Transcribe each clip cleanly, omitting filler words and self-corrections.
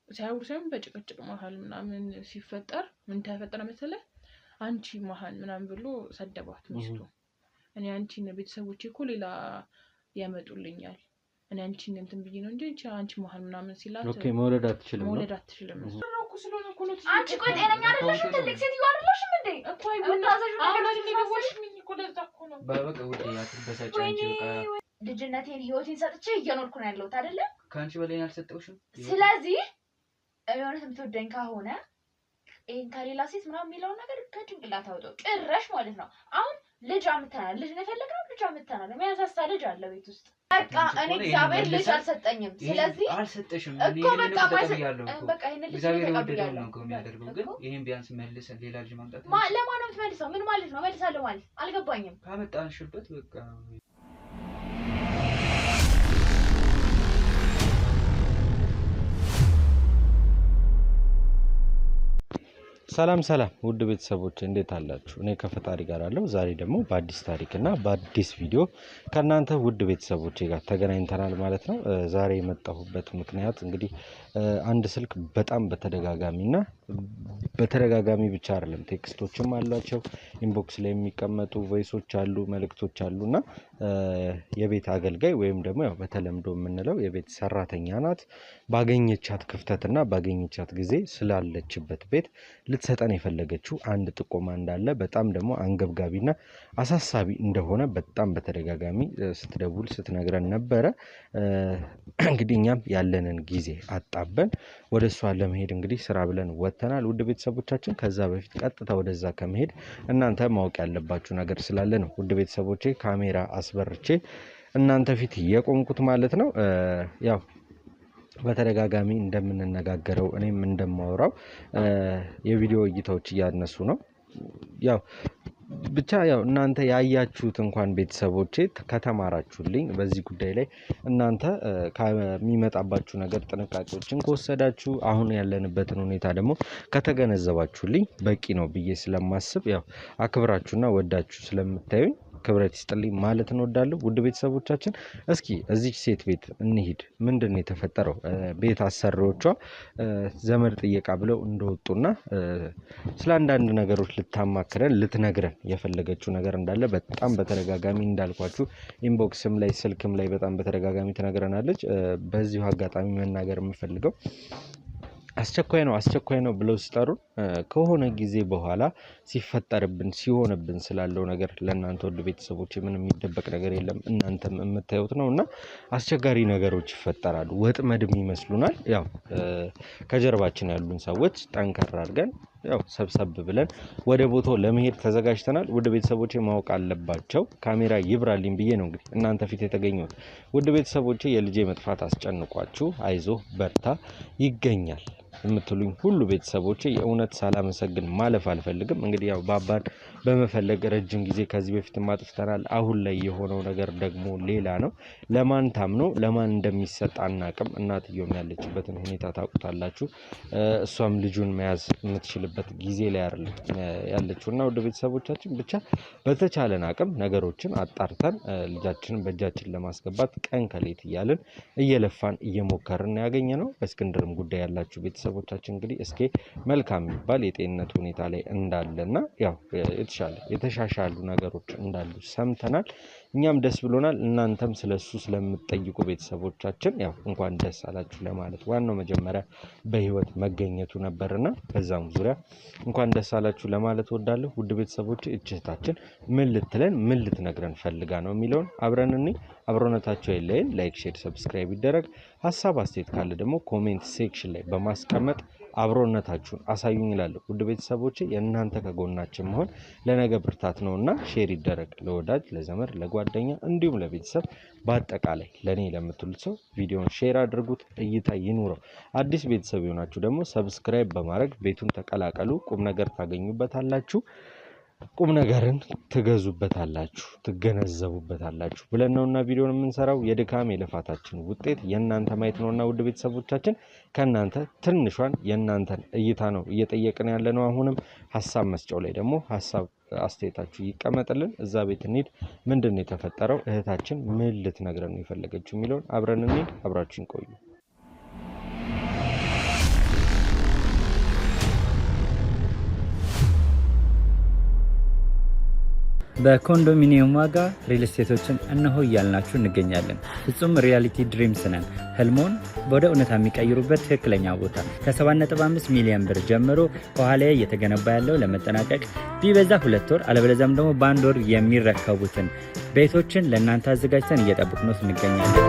ሳይሆን በጭቅጭቅ መሀል ምናምን ሲፈጠር ምን ተፈጠረ መሰለህ አንቺ መሀል ምናምን ብሎ ሰደባት ሚስቱ እኔ አንቺን ቤተሰቦቼ እኮ ሌላ ያመጡልኛል እኔ አንቺን እንትን ብዬ ነው እንጂ አንቺ መሀል ምናምን ሲላት ኦኬ መውለድ አትችልም ነው ስለሆነ እኮ ነው አንቺ ቆይ ጤነኛ አይደለሽም ትልቅ ሴትዮ አይደለሽም እንዴ እኮ አይታዘሽ ነው እኮ ለዛ እኮ ነው በቃ ወደ ያትበሳጭ አንቺ በቃ ልጅነቴን ህይወቴን ሰጥቼ እየኖርኩ ነው ያለሁት አይደለ ካንቺ በላይ አልሰጠውሽም ስለዚህ የሆነ የምትወደኝ ከሆነ ይሄን ከሌላ ሴት ምናምን የሚለው ነገር ከጭንቅላት አውጣው ጭራሽ ማለት ነው አሁን ልጅ አምጥተናል ልጅ ነው የፈለግነው ልጅ አምጥተናል የሚያሳሳ ልጅ አለ ቤት ውስጥ በቃ እኔ እግዚአብሔር ልጅ አልሰጠኝም ስለዚህ አልሰጠሽም እኔ በቃ ይሄን ልጅ ተቀብያለሁ ነው የሚያደርገው ግን ይሄን ቢያንስ መልሰን ሌላ ልጅ ማምጣት ለማን ነው የምትመልሰው ምን ማለት ነው መልሳለሁ ማለት አልገባኝም ካመጣንሽበት በቃ ሰላም ውድ ቤተሰቦች እንዴት አላችሁ እኔ ከፈጣሪ ጋር አለው ዛሬ ደግሞ በአዲስ ታሪክና በአዲስ ቪዲዮ ከናንተ ውድ ቤተሰቦቼ ጋር ተገናኝተናል ማለት ነው ዛሬ የመጣሁበት ምክንያት እንግዲህ አንድ ስልክ በጣም በተደጋጋሚ ብቻ አይደለም ቴክስቶችም አሏቸው ኢንቦክስ ላይ የሚቀመጡ ቮይሶች አሉ መልእክቶች አሉና የቤት አገልጋይ ወይም ደግሞ ያው በተለምዶ የምንለው የቤት ሰራተኛ ናት ባገኘቻት ክፍተትና ባገኘቻት ጊዜ ስላለችበት ቤት ልትሰጠን የፈለገችው አንድ ጥቆማ እንዳለ በጣም ደግሞ አንገብጋቢና አሳሳቢ እንደሆነ በጣም በተደጋጋሚ ስትደውል ስትነግረን ነበር እንግዲህ እኛም ያለንን ጊዜ አጣበን ወደሷ ለመሄድ እንግዲህ ስራ ብለን ወተናል ውድ ቤተሰቦቻችን ከዛ በፊት ቀጥታ ወደዛ ከመሄድ እናንተ ማወቅ ያለባችሁ ነገር ስላለ ነው ውድ ቤተሰቦቼ ካሜራ አስበርቼ እናንተ ፊት የቆምኩት ማለት ነው ያው በተደጋጋሚ እንደምንነጋገረው እኔም እንደማወራው የቪዲዮ እይታዎች ያነሱ ነው ያው ብቻ ያው እናንተ ያያችሁት እንኳን ቤተሰቦቼ ከተማራችሁልኝ በዚህ ጉዳይ ላይ እናንተ ከሚመጣባችሁ ነገር ጥንቃቄዎችን ከወሰዳችሁ አሁን ያለንበትን ሁኔታ ደግሞ ከተገነዘባችሁልኝ በቂ ነው ብዬ ስለማስብ ያው አክብራችሁና ወዳችሁ ስለምታዩኝ ክብረት ይስጥልኝ ማለት እንወዳለሁ ውድ ቤተሰቦቻችን እስኪ እዚህ ሴት ቤት እንሂድ ምንድነው የተፈጠረው ቤት አሰሪዎቿ ዘመድ ጥየቃ ብለው እንደወጡና ስለ አንዳንድ ነገሮች ልታማክረን ልትነግረን የፈለገችው ነገር እንዳለ በጣም በተደጋጋሚ እንዳልኳችሁ ኢንቦክስም ላይ ስልክም ላይ በጣም በተደጋጋሚ ትነግረናለች በዚሁ አጋጣሚ መናገር የምፈልገው አስቸኳይ ነው ብለው ሲጠሩ ከሆነ ጊዜ በኋላ ሲፈጠርብን ሲሆንብን ስላለው ነገር ለእናንተ ወድ ቤተሰቦች ምንም የሚደበቅ ነገር የለም እናንተም የምታዩት ነውና አስቸጋሪ ነገሮች ይፈጠራሉ ወጥመድም ይመስሉናል ያው ከጀርባችን ያሉን ሰዎች ጠንከር አድርገን ያው ሰብሰብ ብለን ወደ ቦታው ለመሄድ ተዘጋጅተናል ውድ ቤተሰቦቼ ማወቅ አለባቸው ካሜራ ይብራልኝ ብዬ ነው እንግዲህ እናንተ ፊት የተገኘሁት ውድ ቤተሰቦቼ የልጄ መጥፋት አስጨንቋችሁ አይዞ በርታ ይገኛል የምትሉኝ ሁሉ ቤተሰቦቼ የእውነት ሳላመሰግን ማለፍ አልፈልግም እንግዲህ ያው ባባን በመፈለግ ረጅም ጊዜ ከዚህ በፊት ማጥፍተናል አሁን ላይ የሆነው ነገር ደግሞ ሌላ ነው ለማን ታምኖ ለማን እንደሚሰጥ አናቅም እናትየውም ያለችበትን ሁኔታ ታውቁታላችሁ እሷም ልጁን መያዝ የምትችልበት ጊዜ ላይ አይደለም ያለችውና ወደ ቤተሰቦቻችን ብቻ በተቻለን አቅም ነገሮችን አጣርተን ልጃችንን በእጃችን ለማስገባት ቀን ከሌት እያልን እየለፋን እየሞከርን ያገኘነው በእስክንድርም ጉዳይ ያላችሁ ቤተሰቦቻችን እንግዲህ እስኪ መልካም የሚባል የጤንነት ሁኔታ ላይ እንዳለና ያው የተሻሻሉ ነገሮች እንዳሉ ሰምተናል እኛም ደስ ብሎናል እናንተም ስለሱ ስለምትጠይቁ ቤተሰቦቻችን ያው እንኳን ደስ አላችሁ ለማለት ዋናው መጀመሪያ በህይወት መገኘቱ ነበርና በዛም ዙሪያ እንኳን ደስ አላችሁ ለማለት ወዳለሁ ውድ ቤተሰቦች እህታችን ምን ልትለን ምን ልትነግረን ፈልጋ ነው የሚለውን አብረንኒ አብሮነታቸው የለይን ላይክ ሼር ሰብስክራይብ ይደረግ ሐሳብ አስተያየት ካለ ደግሞ ኮሜንት ሴክሽን ላይ በማስቀመጥ አብሮነታችሁን አሳዩኝ ይላልኩ ውድ ቤተሰቦቼ የእናንተ ከጎናችን መሆን ለነገ ብርታት ነውና ሼር ይደረግ ለወዳጅ ለዘመድ ለጓደኛ እንዲሁም ለቤተሰብ በአጠቃላይ ለኔ ለምትሉት ሰው ቪዲዮን ሼር አድርጉት እይታ ይኑረው አዲስ ቤተሰብ ይሆናችሁ ደግሞ ሰብስክራይብ በማድረግ ቤቱን ተቀላቀሉ ቁም ነገር ታገኙበታላችሁ ቁም ነገርን ትገዙበታላችሁ ትገነዘቡበታላችሁ ብለን ነውና ቪዲዮን የምንሰራው የድካም የለፋታችን ውጤት የእናንተ ማየት ነውና ውድ ቤተሰቦቻችን ከናንተ ትንሿን የእናንተን እይታ ነው እየጠየቅን ያለነው አሁንም ሐሳብ መስጫው ላይ ደግሞ ሐሳብ አስተያየታችሁ ይቀመጥልን እዛ ቤት እንሂድ ምንድነው የተፈጠረው እህታችን ምን ልትነግረን ነው የፈለገችው የሚለውን አብረን እንሂድ አብራችሁን ቆዩ በኮንዶሚኒየም ዋጋ ሪል ስቴቶችን እነሆ እያልናችሁ እንገኛለን። ፍጹም ሪያሊቲ ድሪምስ ነን። ህልሞን ወደ እውነታ የሚቀይሩበት ትክክለኛ ቦታ ከ7.5 ሚሊዮን ብር ጀምሮ ከኋላ እየተገነባ ያለው ለመጠናቀቅ ቢበዛ 2 ወር አለበለዚያም ደግሞ በ1 ወር የሚረከቡትን ቤቶችን ለእናንተ አዘጋጅተን እየጠበቅን እንገኛለን።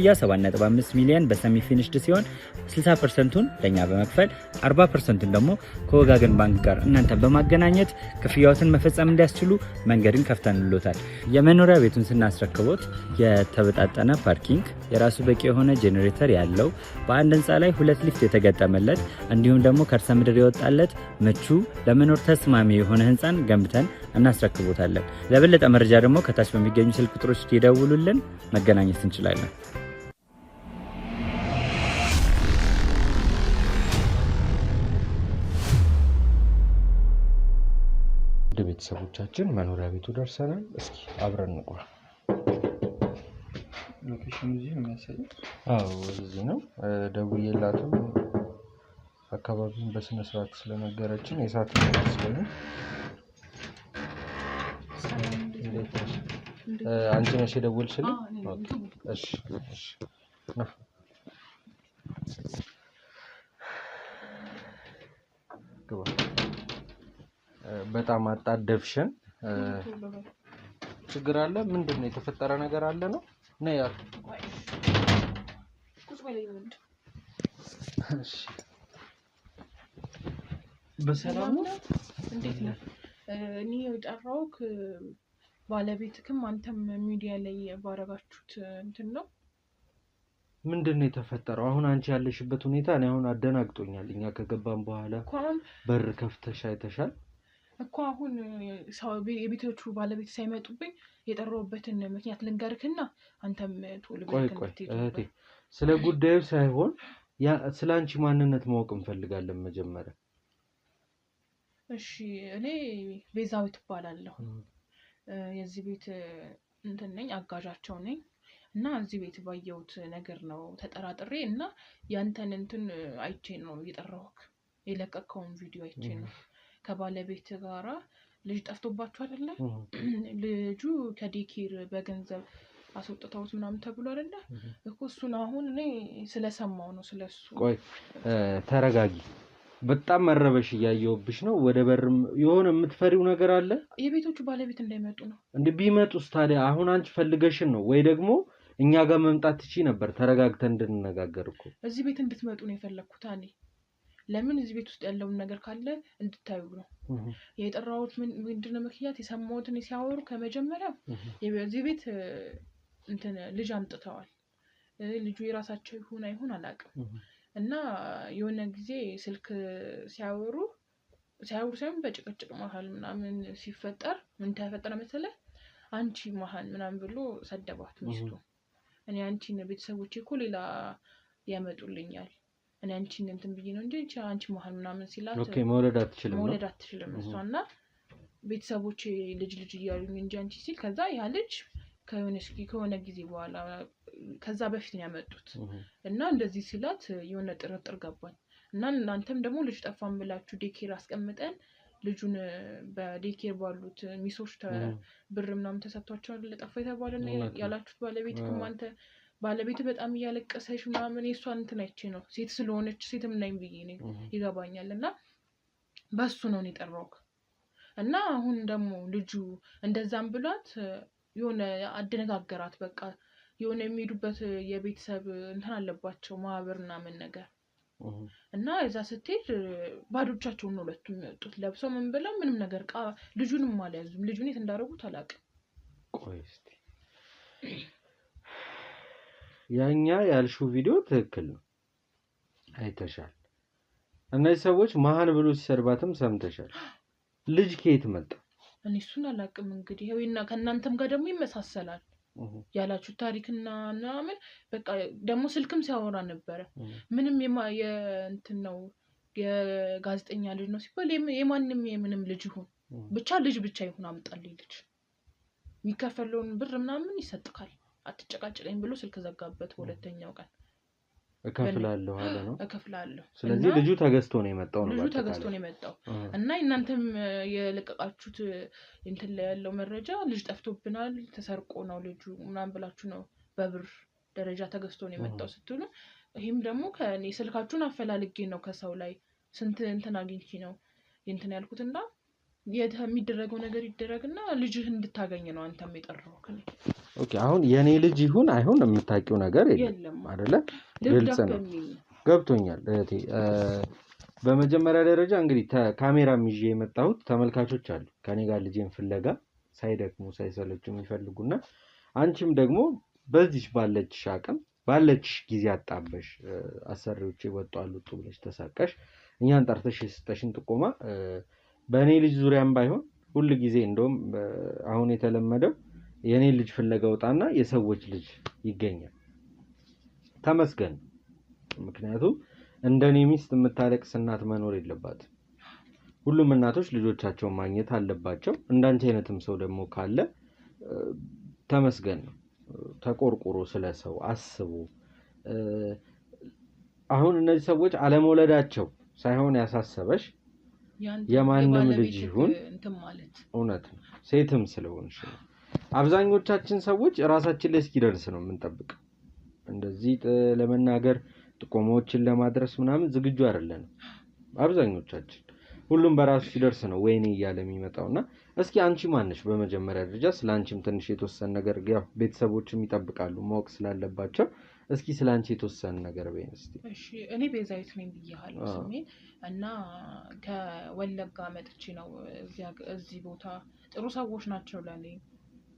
ክፍያ 7.5 ሚሊዮን በሰሚ ፊኒሽድ ሲሆን 60%ቱን ለኛ በመክፈል 40%ቱን ደግሞ ከወጋገን ባንክ ጋር እናንተ በማገናኘት ክፍያዎትን መፈጸም እንዲያስችሉ መንገድን ከፍተንልዎታል። የመኖሪያ ቤቱን ስናስረክቦት የተበጣጠነ ፓርኪንግ፣ የራሱ በቂ የሆነ ጄኔሬተር ያለው በአንድ ህንፃ ላይ 2 ሊፍት የተገጠመለት እንዲሁም ደግሞ ከርሰ ምድር የወጣለት ምቹ ለመኖር ተስማሚ የሆነ ህንፃን ገንብተን እናስረክቦታለን። ለበለጠ መረጃ ደግሞ ከታች በሚገኙ ስልክ ቁጥሮች ይደውሉልን፣ መገናኘት እንችላለን። ቤተሰቦቻችን መኖሪያ ቤቱ ደርሰናል። እስኪ አብረን እንቆይ። ሎኬሽኑ እዚህ ነው የሚያሳየው? አዎ እዚህ ነው። ደውዬላትም አካባቢውን በስነ ስርዓት ስለነገረችን የሳት ስለሆነ አንቺ ነሽ የደወልሽልኝ? እሺ እሺ። በጣም አጣደፍሽን። ችግር አለ? ምንድነው የተፈጠረ ነገር አለ ነው? ነይ ያ እሺ። በሰላም ነው? እንዴት ነው? እኔ የጠራሁት ባለቤትክም አንተም ሚዲያ ላይ ባረጋችሁት እንትን ነው። ምንድነው የተፈጠረው? አሁን አንቺ ያለሽበት ሁኔታ እኔ አሁን አደናግጦኛል። እኛ ከገባን በኋላ በር ከፍተሽ አይተሻል እኮ። አሁን ሰው የቤቶቹ ባለቤት ሳይመጡብኝ የጠራሁበትን ምክንያት ልንገርክና አንተም ቶሎ ቆይ እህቴ፣ ስለ ጉዳዩ ሳይሆን ስለ አንቺ ማንነት ማወቅ እንፈልጋለን መጀመሪያ። እሺ፣ እኔ ቤዛዊት እባላለሁ። የዚህ ቤት እንትን ነኝ፣ አጋዣቸው ነኝ። እና እዚህ ቤት ባየሁት ነገር ነው ተጠራጥሬ እና ያንተን እንትን አይቼ ነው የጠራሁት። የለቀቀውን ቪዲዮ አይቼ ነው። ከባለቤት ጋራ ልጅ ጠፍቶባችሁ አይደለ? ልጁ ከዴኬር በገንዘብ አስወጥተውት ምናምን ተብሎ አይደለ እኮ። እሱን አሁን እኔ ስለሰማው ነው ስለሱ። ቆይ ተረጋጊ። በጣም መረበሽ እያየሁብሽ ነው። ወደ በርም የሆነ የምትፈሪው ነገር አለ? የቤቶቹ ባለቤት እንዳይመጡ ነው። እንዴ ቢመጡስ ታዲያ? አሁን አንቺ ፈልገሽን ነው ወይ ደግሞ እኛ ጋር መምጣት ትችይ ነበር ተረጋግተን እንድንነጋገር እኮ። እዚህ ቤት እንድትመጡ ነው የፈለኩት እኔ። ለምን እዚህ ቤት ውስጥ ያለውን ነገር ካለ እንድታዩ ነው የጠራሁት። ምንድነው ምክንያት? የሰማሁትን ሲያወሩ ከመጀመሪያ እዚህ ቤት እንትን ልጅ አምጥተዋል። ልጁ የራሳቸው ይሁን አይሁን አላውቅም። እና የሆነ ጊዜ ስልክ ሲያወሩ ሳይሆን በጭቅጭቅ መሀል ምናምን ሲፈጠር ምን ተፈጠረ መሰለህ? አንቺ መሀል ምናምን ብሎ ሰደባት ሚስቱ። እኔ አንቺን ቤተሰቦቼ እኮ ሌላ ያመጡልኛል፣ እኔ አንቺን እንትን ብዬ ነው እንጂ አንቺ መሀል ምናምን ሲላት፣ ኦኬ መውለድ አትችልም እሷና ቤተሰቦቼ ልጅ እያሉኝ እንጂ አንቺ ሲል፣ ከዛ ያ ልጅ ከሆነ ጊዜ በኋላ ከዛ በፊት ነው ያመጡት። እና እንደዚህ ሲላት የሆነ ጥርጥር ገባኝ። እና እናንተም ደግሞ ልጅ ጠፋን ብላችሁ ዴኬር አስቀምጠን ልጁን በዴኬር ባሉት ሚሶች ብር ምናምን ተሰጥቷቸዋል ለጠፋ የተባለ ያላችሁት ባለቤትክም አንተ ባለቤት በጣም እያለቀሰሽ ምናምን የእሷን እንትን አይቼ ነው። ሴት ስለሆነች ሴትም ነኝ ብዬ ነው ይገባኛል። እና በሱ ነው የጠራሁት። እና አሁን ደግሞ ልጁ እንደዛም ብሏት የሆነ አደነጋገራት። በቃ የሆነ የሚሄዱበት የቤተሰብ እንትን አለባቸው ማህበር ምናምን ነገር። እና እዛ ስትሄድ ባዶቻቸውን ነው ሁለቱም የሚወጡት። ለብሰው ምን ብለው ምንም ነገር ልጁንም አልያዙም። ልጁን የት እንዳደረጉት አላውቅም። ቆይ እስኪ ያኛ ያልሽው ቪዲዮ ትክክል ነው፣ አይተሻል። እነዚህ ሰዎች መሀን ብሎ ሲሰርባትም ሰምተሻል። ልጅ ከየት መጣ? እኔ እሱን አላውቅም። እንግዲህ ይኸውና ከእናንተም ጋር ደግሞ ይመሳሰላል ያላችሁ ታሪክና ምናምን በቃ ደግሞ ስልክም ሲያወራ ነበረ። ምንም የእንትን ነው የጋዜጠኛ ልጅ ነው ሲባል የማንም የምንም ልጅ ይሁን ብቻ ልጅ ብቻ ይሁን አምጣልኝ ልጅ የሚከፈለውን ብር ምናምን ይሰጥካል አትጨቃጨቀኝ ብሎ ስልክ ዘጋበት። ሁለተኛው ቀን እከፍላለሁ አለ ነው እከፍላለሁ። ስለዚህ ልጁ ተገዝቶ ነው የመጣው ነው ልጁ ተገዝቶ ነው የመጣው እና እናንተም የለቀቃችሁት እንትን ላይ ያለው መረጃ ልጅ ጠፍቶብናል ተሰርቆ ነው ልጁ ምናምን ብላችሁ ነው በብር ደረጃ ተገዝቶ ነው የመጣው ስትሉ ይሄም ደግሞ ከኔ ስልካችሁን አፈላልጌ ነው ከሰው ላይ ስንት እንትን አግኝቼ ነው እንትን ያልኩትና የሚደረገው ነገር ይደረግና ልጅህ እንድታገኝ ነው አንተም የጠራው ከኔ። ኦኬ አሁን የኔ ልጅ ይሁን አይሁን የምታውቂው ነገር የለም አይደለ? ግልጽ ነው ገብቶኛል እህቴ። በመጀመሪያ ደረጃ እንግዲህ ካሜራም ይዤ የመጣሁት ተመልካቾች አሉ ከኔ ጋር ልጄን ፍለጋ ሳይደክሙ ሳይሰለቹ የሚፈልጉና አንቺም ደግሞ በዚህ ባለችሽ አቅም ባለችሽ ጊዜ አጣበሽ አሰሪዎች ወጣሉ ብለሽ ተሳቀሽ እኛን ጠርተሽ ስጠሽን ጥቆማ በእኔ ልጅ ዙሪያም ባይሆን ሁሉ ጊዜ እንደውም አሁን የተለመደው የኔ ልጅ ፍለጋ ወጣና የሰዎች ልጅ ይገኛል። ተመስገን። ምክንያቱም እንደኔ ሚስት የምታለቅስ እናት መኖር የለባትም። ሁሉም እናቶች ልጆቻቸውን ማግኘት አለባቸው። እንዳንቺ አይነትም ሰው ደግሞ ካለ ተመስገን ነው። ተቆርቆሮ ስለሰው አስቡ። አሁን እነዚህ ሰዎች አለመውለዳቸው ሳይሆን ያሳሰበሽ የማንም ልጅ ይሁን እንትን ማለት እውነት ነው ሴትም ስለሆንሽ ነው። አብዛኞቻችን ሰዎች ራሳችን ላይ እስኪደርስ ነው የምንጠብቀው። እንደዚህ ለመናገር ጥቆማዎችን ለማድረስ ምናምን ዝግጁ አይደለንም አብዛኞቻችን። ሁሉም በራሱ ሲደርስ ነው ወይኔ እያለ የሚመጣውና እስኪ አንቺ ማንሽ በመጀመሪያ ደረጃ ስላንቺም ትንሽ የተወሰነ ነገር ያው ቤተሰቦችም ይጠብቃሉ ማወቅ ስላለባቸው እስኪ ስላንቺ የተወሰነ ነገር በይን እስቲ። እሺ እኔ ቤዛዊት ነኝ ብያለሁ ስሜ እና ከወለጋ መጥቼ ነው እዚህ ቦታ ጥሩ ሰዎች ናቸው ለኔ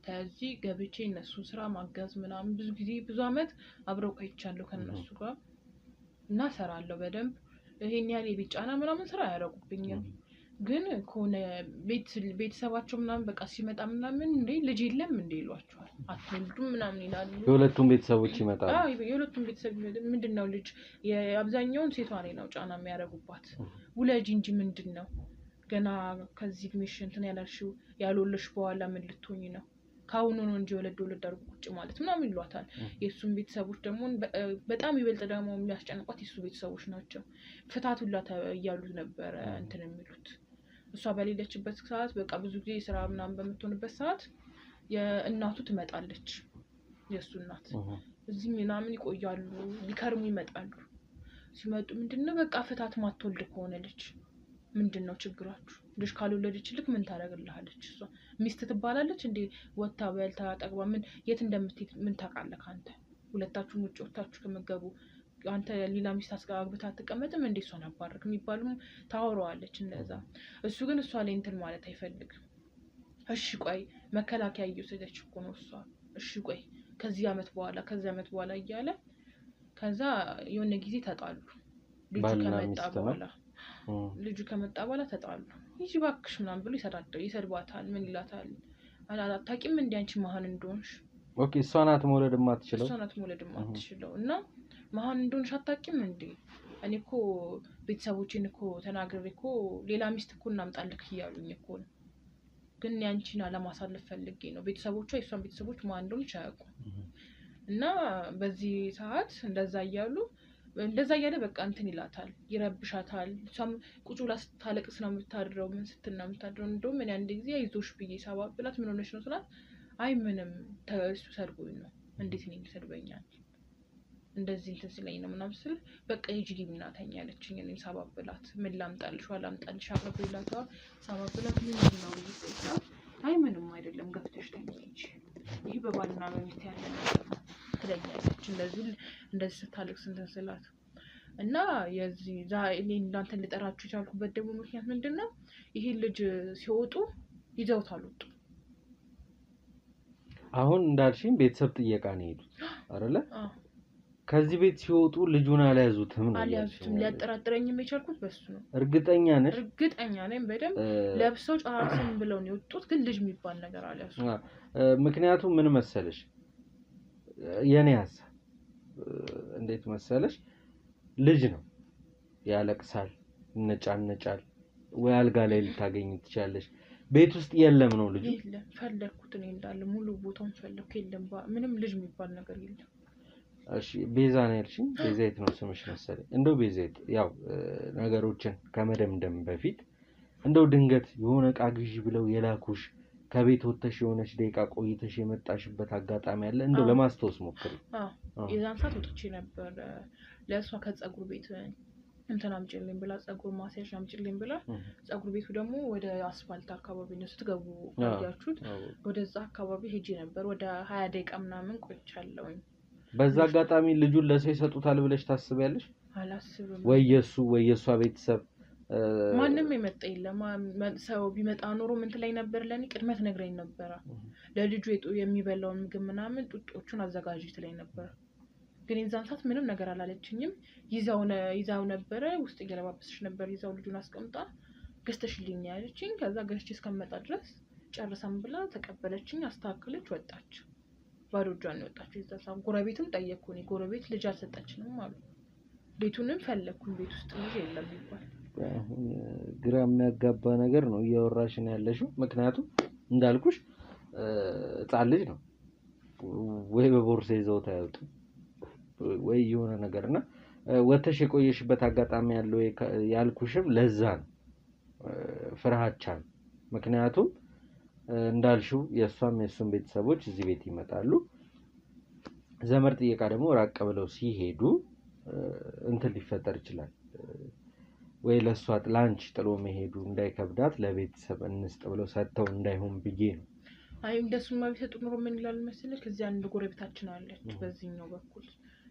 ከዚህ ገብቼ እነሱ ስራ ማገዝ ምናምን ብዙ ጊዜ ብዙ አመት አብረው ቆይቻለሁ ከነሱ ጋር እና ሰራለሁ በደንብ ይሄን ያህል የቢጫና ምናምን ስራ ያደርጉብኛል። ግን ከሆነ ቤተሰባቸው ምናምን በቃ ሲመጣ ምናምን እንዴ ልጅ የለም እንዴ ይሏቸዋል አትወልዱም ምናምን ይላሉ። የሁለቱም ቤተሰቦች ይመጣሉ። የሁለቱም ቤተሰብ ምንድነው ልጅ የአብዛኛውን ሴቷ ላይ ነው ጫና የሚያደርጉባት ውለጅ እንጂ ምንድነው ገና ከዚህ እድሜሽ እንትን ያላልሽው ያልወለድሽ በኋላ ምን ልትሆኚ ነው ካሁኑ ነው እንጂ ወለድ አድርጉ ቁጭ ማለት ምናምን ይሏታል። የሱም ቤተሰቦች ደግሞ በጣም ይበልጥ ደግሞ የሚያስጨንቋት የሱ ቤተሰቦች ናቸው። ፍታቱላ እያሉት ነበረ እንትን የሚሉት እሷ በሌለችበት ሰዓት በቃ ብዙ ጊዜ ስራ ምናምን በምትሆንበት ሰዓት የእናቱ ትመጣለች የሱ እናት እዚህ ምናምን ይቆያሉ ሊከርሙ ይመጣሉ። ሲመጡ ምንድነው በቃ ፍታት ማትወልድ ከሆነ ልጅ ምንድነው ችግራችሁ ልጅ ካልወለደች ልክ ምን ታረጋግልሃለች እሷ ሚስት ትባላለች እንዴ ወጣ በልታ ጠግባ ምን የት እንደምትሄድ ምን ታውቃለህ አንተ ሁለታችሁም ውጭ ወጣችሁ ከመገቡ አንተ ሌላ ሚስት አስጋግብታ አትቀመጥም እንዴ እሷን አባረክ የሚባሉም ታወራዋለች እንደዛ። እሱ ግን እሷ ላይ እንትን ማለት አይፈልግም። እሺ ቆይ መከላከያ እየወሰደች እኮ ነው እሷ እሺ ቆይ ከዚህ አመት በኋላ እያለ ከዛ የሆነ ጊዜ ተጣሉ። ልጁ ከመጣ በኋላ ተጣሉ። ይጂ ባክሽ ምናምን ብሎ ይሰድባታል ምን ይላታል አታውቂም እንዴ አንቺ መሀን እንደሆንሽ ኦኬ እሷ ናት መውለድ የማትችለው እና መሀን እንደሆንሽ አታውቂም እንዴ እኔ እኮ ቤተሰቦቼን እኮ ተናግሬ እኮ ሌላ ሚስት እኮ እናምጣልክ እያሉኝ እኮ ነው ግን ያንቺን አለማሳለፍ ፈልጌ ነው። ቤተሰቦቿ የሷን ቤተሰቦች ማን እንደሆነች አያውቁም እና በዚህ ሰዓት እንደዛ እያለ በቃ እንትን ይላታል ይረብሻታል። እሷም ቁጭ ብላ ስታለቅስ ነው የምታድረው ምን ስትል ነው የምታድረው። እንደውም እኔ አንድ ጊዜ አይዞሽ ብዬ ሳባብላት ምን ሆነሽ ነው ስላት አይ ምንም እሱ ሰድቦኝ ነው እንዴት እኔን ይሰድበኛል እንደዚህ እንትን ስለኝ ነው ምናምን ስል በቃ ሂጂ ግቢና ተኝ አለችኝ። እኔ ሳባብላት ምን ላምጣልሽ አቅርቤላት ሳባብላት ምን ነው ይጠይቃል አይ ምንም አይደለም ገብተሽ ተኝ እንጂ ይሄ በባልና በሚስት ያለ ነገር ነው ትለኛለች። እንደዚህ ስታለቅስ እንትን ስላት እና የዚህ እኔ እናንተን ልጠራችሁ የቻልኩበት ደግሞ ምክንያት ምንድነው ይሄ ልጅ ሲወጡ ይዘውት አልወጡ። አሁን እንዳልሽኝ ቤተሰብ ጥየቃ ነው የሄዱት አይደለ? ከዚህ ቤት ሲወጡ ልጁን አልያዙትም ነው አልያዙትም። ሊያጠራጥረኝም የቻልኩት በሱ ነው። እርግጠኛ ነሽ? እርግጠኛ ነኝ በደንብ ለብሰው ጨራርስን ብለው ነው የወጡት፣ ግን ልጅ የሚባል ነገር አልያዙም። ምክንያቱም ምን መሰለሽ የኔ ሀሳብ እንዴት መሰለሽ ልጅ ነው ያለቅሳል፣ ይነጫነጫል፣ ወይ አልጋ ላይ ልታገኝ ትችላለሽ። ቤት ውስጥ የለም ነው ልጁ። የለም ፈለኩት እኔ እንዳለ ሙሉ ቦታውን ፈለኩ፣ የለም ምንም ልጅ የሚባል ነገር የለም። እሺ ቤዛ ነው ያልሽኝ? ቤዛይት ነው ስምሽ መሰለኝ። እንደው ቤዛይት ያው ነገሮችን ከመደምደም በፊት እንደው ድንገት የሆነ ዕቃ ግዢ ብለው የላኩሽ ከቤት ወጥተሽ የሆነች ደቂቃ ቆይተሽ የመጣሽበት አጋጣሚ አለ? እንደው ለማስታወስ ሞክሪ። የዛን ሰዓት ወጥቼ ነበር ለእሷ ከጸጉር ቤት እንትን አምጪልኝ ብላ ጸጉር ማስያዣ አምጪልኝ ብላ፣ ጸጉር ቤቱ ደግሞ ወደ አስፋልት አካባቢ ነው ስትገቡ ያያችሁት፣ ወደዛ አካባቢ ሄጄ ነበር። ወደ 20 ደቂቃ ምናምን ቆይቻለሁኝ። በዛ አጋጣሚ ልጁን ለሰው ይሰጡታል ብለሽ ታስቢያለሽ? አላስብም። ወይ የሷ ቤተሰብ ማንም የመጣ የለም። ሰው ቢመጣ ኖሮ ምን ትለኝ ነበር? ለኔ ቅድመ ትነግረኝ ነበር። ለልጁ የሚበላውን ምግብ ምናምን ጡጦቹን አዘጋጅ ትለኝ ነበር። ግን የዛን ሰዓት ምንም ነገር አላለችኝም። ይዛው ነበረ ውስጥ እየለባበሰች ነበር። ይዛው ልጁን አስቀምጣ ገዝተሽልኝ ያለችኝ። ከዛ ገዝቼ እስከመጣ ድረስ ጨርሰም ብላ ተቀበለችኝ፣ አስተካከለች፣ ወጣች። ባዶ እጇን ነው የወጣችው። የዛን ሰዓት ጎረቤትም ጠየቅኩኝ። ጎረቤት ልጅ አልሰጠችንም አሉ። ቤቱንም ፈለግኩኝ፣ ቤት ውስጥ ልጅ የለም ይባል። ግራ የሚያጋባ ነገር ነው እያወራሽ ነው ያለሽው። ምክንያቱም እንዳልኩሽ ሕፃን ልጅ ነው፣ ወይ በቦርሳ ይዘውት አይወጡም ወይ የሆነ ነገርና ወተሽ የቆየሽበት አጋጣሚ ያለው ያልኩሽም ለዛ ነው፣ ፍርሃቻ ነው። ምክንያቱም እንዳልሽው የእሱም ቤተሰቦች እዚህ ቤት ይመጣሉ። ዘመድ ጥየቃ ደግሞ ራቅ ብለው ሲሄዱ እንትን ሊፈጠር ይችላል። ወይ ለእሷ ላንቺ ጥሎ መሄዱ እንዳይከብዳት ለቤተሰብ እንስጥ ብለው ሰጥተው እንዳይሆን ብዬ ነው። አይ እንደሱማ ቢሰጡ ኖሮ ምን ይላል መሰለሽ፣ ከዚህ አንድ ጎረቤታችን አለች በዚህኛው በኩል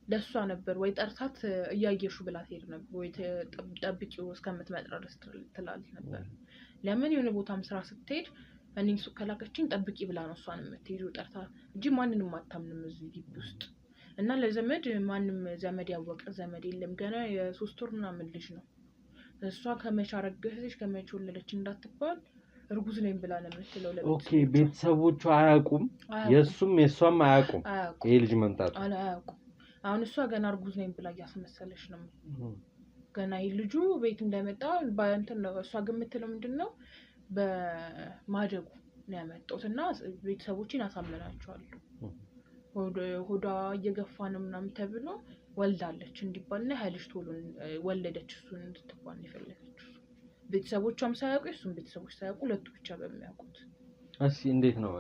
ለሷ ነበር ወይ ጠርታት እያየሹ ብላ ትሄድ ነበር፣ ወይ ጠብቂው እስከምትመጣ ድረስ ትላለች ነበር። ለምን የሆነ ቦታም ስራ ስትሄድ እኔ ሱቅ ከላከችኝ ጠብቂ ብላ ነው እሷን የምትሄደው ጠርታ እንጂ ማንንም አታምንም እዚህ ግቢ ውስጥ። እና ለዘመድ ማንም ዘመድ ያወቀ ዘመድ የለም። ገና የ3 ወር ምናምን ልጅ ነው። እሷ ከመቼ አረገዘች ከመቼ ወለደች እንዳትባል እርጉዝ ነኝ ብላ ነው የምትለው። ኦኬ ቤተሰቦቹ አያውቁም፣ የሷም አያውቁም ይሄ ልጅ መምጣቱ አያውቁም። አሁን እሷ ገና እርጉዝ ነኝ ብላ እያስመሰለች ነው። ገና ይሄ ልጁ ቤት እንደመጣ በእንትን ነው። እሷ ግን የምትለው ምንድነው በማደጉ ነው ያመጣሁት እና ቤተሰቦችን አሳምናቸዋለሁ። ሆዷ እየገፋ ነው ምናምን ተብሎ ወልዳለች እንዲባልና ሀይልሽ ቶሎ ወለደች እሱን እንድትባል ነው የፈለገችው። ቤተሰቦቿም ሳያውቁ እሱም ቤተሰቦች ሳያውቁ ሁለቱ ብቻ በሚያውቁት። እሺ እንዴት ነው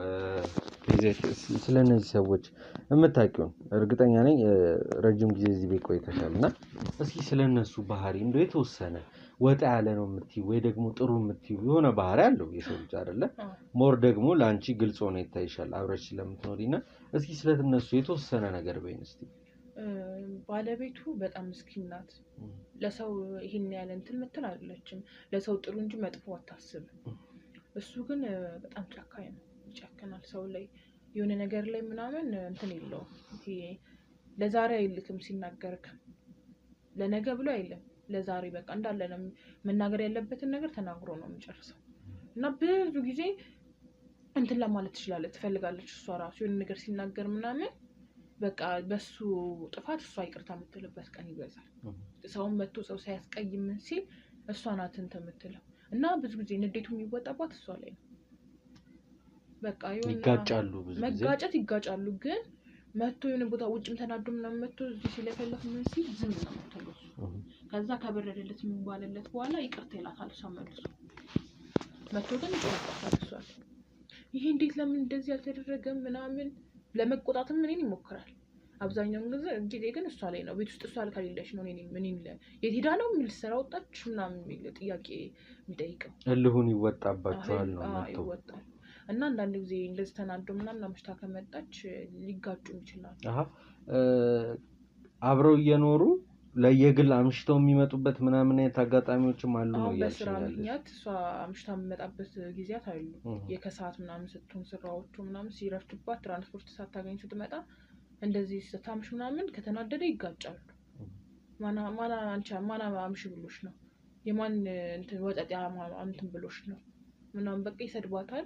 ስለነዚህ ሰዎች የምታውቂውን? እርግጠኛ ነኝ ረጅም ጊዜ እዚህ ቤት ቆይተሻል እና እስኪ ስለነሱ ባህሪ እንደው የተወሰነ ወጣ ያለ ነው የምትይው ወይ ደግሞ ጥሩ የምትይው የሆነ ባህሪ አለው የሰው ልጅ አይደለ? ሞር ደግሞ ለአንቺ ግልጽ ሆነ ይታይሻል አብረሽ ስለምትኖሪና እስኪ ስለነሱ የተወሰነ ነገር በይን እስቲ። ባለቤቱ በጣም ምስኪን ናት። ለሰው ይሄን ያለ እንትን ምትል አይደለችም። ለሰው ጥሩ እንጂ መጥፎ አታስብ። እሱ ግን በጣም ጨካኝ ነው፣ ይጨክናል ሰው ላይ የሆነ ነገር ላይ ምናምን እንትን የለውም። ይሄ ለዛሬ አይልክም፣ ሲናገርክ ለነገ ብሎ አይልም። ለዛሬ በቃ እንዳለ ነው መናገር ያለበትን ነገር ተናግሮ ነው የሚጨርሰው። እና ብዙ ጊዜ እንትን ለማለት ትፈልጋለች እሷ ራሱ የሆነ ነገር ሲናገር ምናምን በቃ በሱ ጥፋት እሷ ይቅርታ የምትልበት ቀን ይበዛል። ሰውን መጥቶ ሰው ሳያስቀይም ሲል እሷ ናት እንትን የምትለው እና ብዙ ጊዜ ንዴቱ የሚወጣባት እሷ ላይ ነው። በቃ ይጋጫሉ፣ ብዙ ጊዜ መጋጨት ይጋጫሉ። ግን መጥቶ የሆነ ቦታ ውጭም ተናዶ ምናምን መጥቶ እዚህ ሲለፈለፍ ምን ሲል ዝም ነው የምትለው። ከዛ ከበረደለት የሚባልለት በኋላ ይቅርታ ይላታል እሷ መልሶ። መጥቶ ግን ይቆጣታል እሷ። ይሄ እንዴት ለምን እንደዚህ ያልተደረገም ምናምን ለመቆጣትም ምንን ይሞክራል። አብዛኛውን ጊዜ ግን እሷ ላይ ነው። ቤት ውስጥ እሷ ከሌለች ነው ምን የት ሄዳ ነው ምን ልትሰራ ወጣች ምናምን የሚል ጥያቄ የሚጠይቀው። እልሁን ይወጣባቸዋል ነው መጥቶ ይወጣል። እና አንዳንድ ጊዜ እንደዚህ ተናዶ ምናምን አምሽታ ከመጣች ሊጋጩ ይችላል። አብረው እየኖሩ ለየግል አምሽተው የሚመጡበት ምናምን አይነት አጋጣሚዎችም አሉ ነው ያልሽኝ? በስራ ምክንያት እሷ አምሽታ የምመጣበት ጊዜያት አሉ። የከሰዓት ምናምን ስትሆን ስራዎቹ ምናምን ሲረፍድባት ትራንስፖርት ሳታገኝ ስትመጣ እንደዚህ ስታምሽ ምናምን ከተናደደ ይጋጫሉ። ማና አንቺ ማና አምሽ ብሎሽ ነው የማን እንትን ወጠጥ እንትን ብሎሽ ነው ምናምን በቃ ይሰድባታል።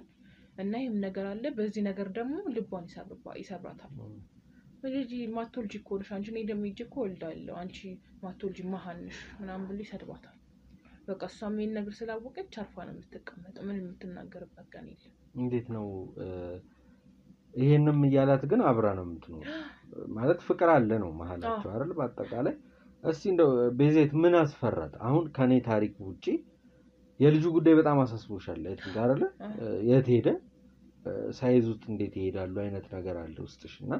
እና ይሄም ነገር አለ። በዚህ ነገር ደግሞ ልቧን ይሰብራታል። ልጅ ማትወልጂ እኮ ነሽ አንቺ ነኝ ደምይጂ እኮ ወልዳለሁ አንቺ ማትወልጂ መሀንሽ ምናምን ብሎ ይሰድባታል። በቃ እሷም ይሄን ነገር ስላወቀች አርፋ ነው የምትቀመጠው። ምን የምትናገርበት ቀን የለም። እንዴት ነው ይሄንም እያላት ግን አብራ ነው የምትኖር ማለት ፍቅር አለ ነው መሀላቸው አይደል? በአጠቃላይ እስቲ እንደው ቤዛዊት ምን አስፈራት? አሁን ከኔ ታሪክ ውጪ የልጁ ጉዳይ በጣም አሳስቦሻል አይደል? የት ሄደ ሳይዙት እንዴት ይሄዳሉ አይነት ነገር አለ ውስጥሽና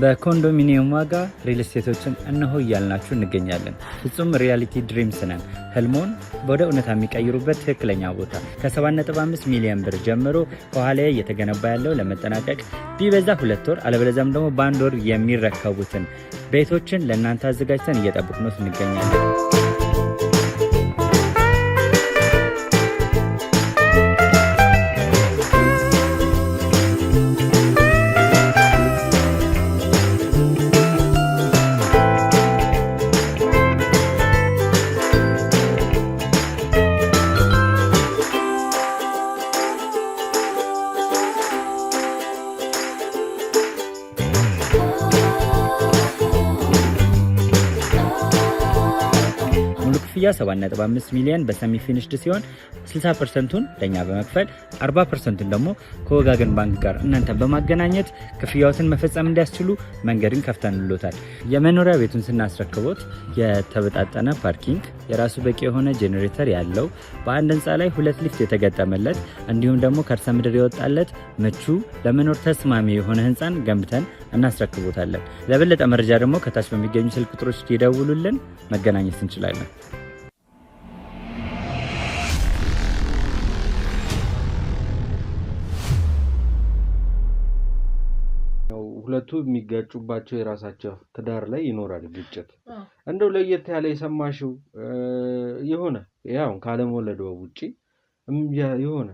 በኮንዶሚኒየም ዋጋ ሪል ስቴቶችን እነሆ እያልናችሁ እንገኛለን። ፍጹም ሪያሊቲ ድሪምስ ነን። ህልሞን ወደ እውነታ የሚቀይሩበት ትክክለኛ ቦታ ከ7.5 ሚሊዮን ብር ጀምሮ ከኋላ እየተገነባ ያለው ለመጠናቀቅ ቢበዛ 2 ወር አለበለዚያም ደግሞ በ1 ወር የሚረከቡትን ቤቶችን ለእናንተ አዘጋጅተን እየጠበቅነው እንገኛለን። ክፍያ 7.5 ሚሊዮን በሰሚ ፊኒሽድ ሲሆን 60%ቱን ለኛ በመክፈል 40%ቱን ደግሞ ከወጋገን ባንክ ጋር እናንተ በማገናኘት ክፍያዎትን መፈጸም እንዲያስችሉ መንገድን ከፍተንልዎታል። የመኖሪያ ቤቱን ስናስረክቦት የተበጣጠነ ፓርኪንግ፣ የራሱ በቂ የሆነ ጄኔሬተር ያለው በአንድ ህንፃ ላይ 2 ሊፍት የተገጠመለት እንዲሁም ደግሞ ከርሰ ምድር የወጣለት ምቹ ለመኖር ተስማሚ የሆነ ህንፃን ገንብተን እናስረክቦታለን። ለበለጠ መረጃ ደግሞ ከታች በሚገኙ ስልክ ቁጥሮች ይደውሉልን፣ መገናኘት እንችላለን። ሁለቱ የሚጋጩባቸው የራሳቸው ትዳር ላይ ይኖራል ግጭት። እንደው ለየት ያለ የሰማሽው የሆነ ያው ካለመወለዷ ውጪ የሆነ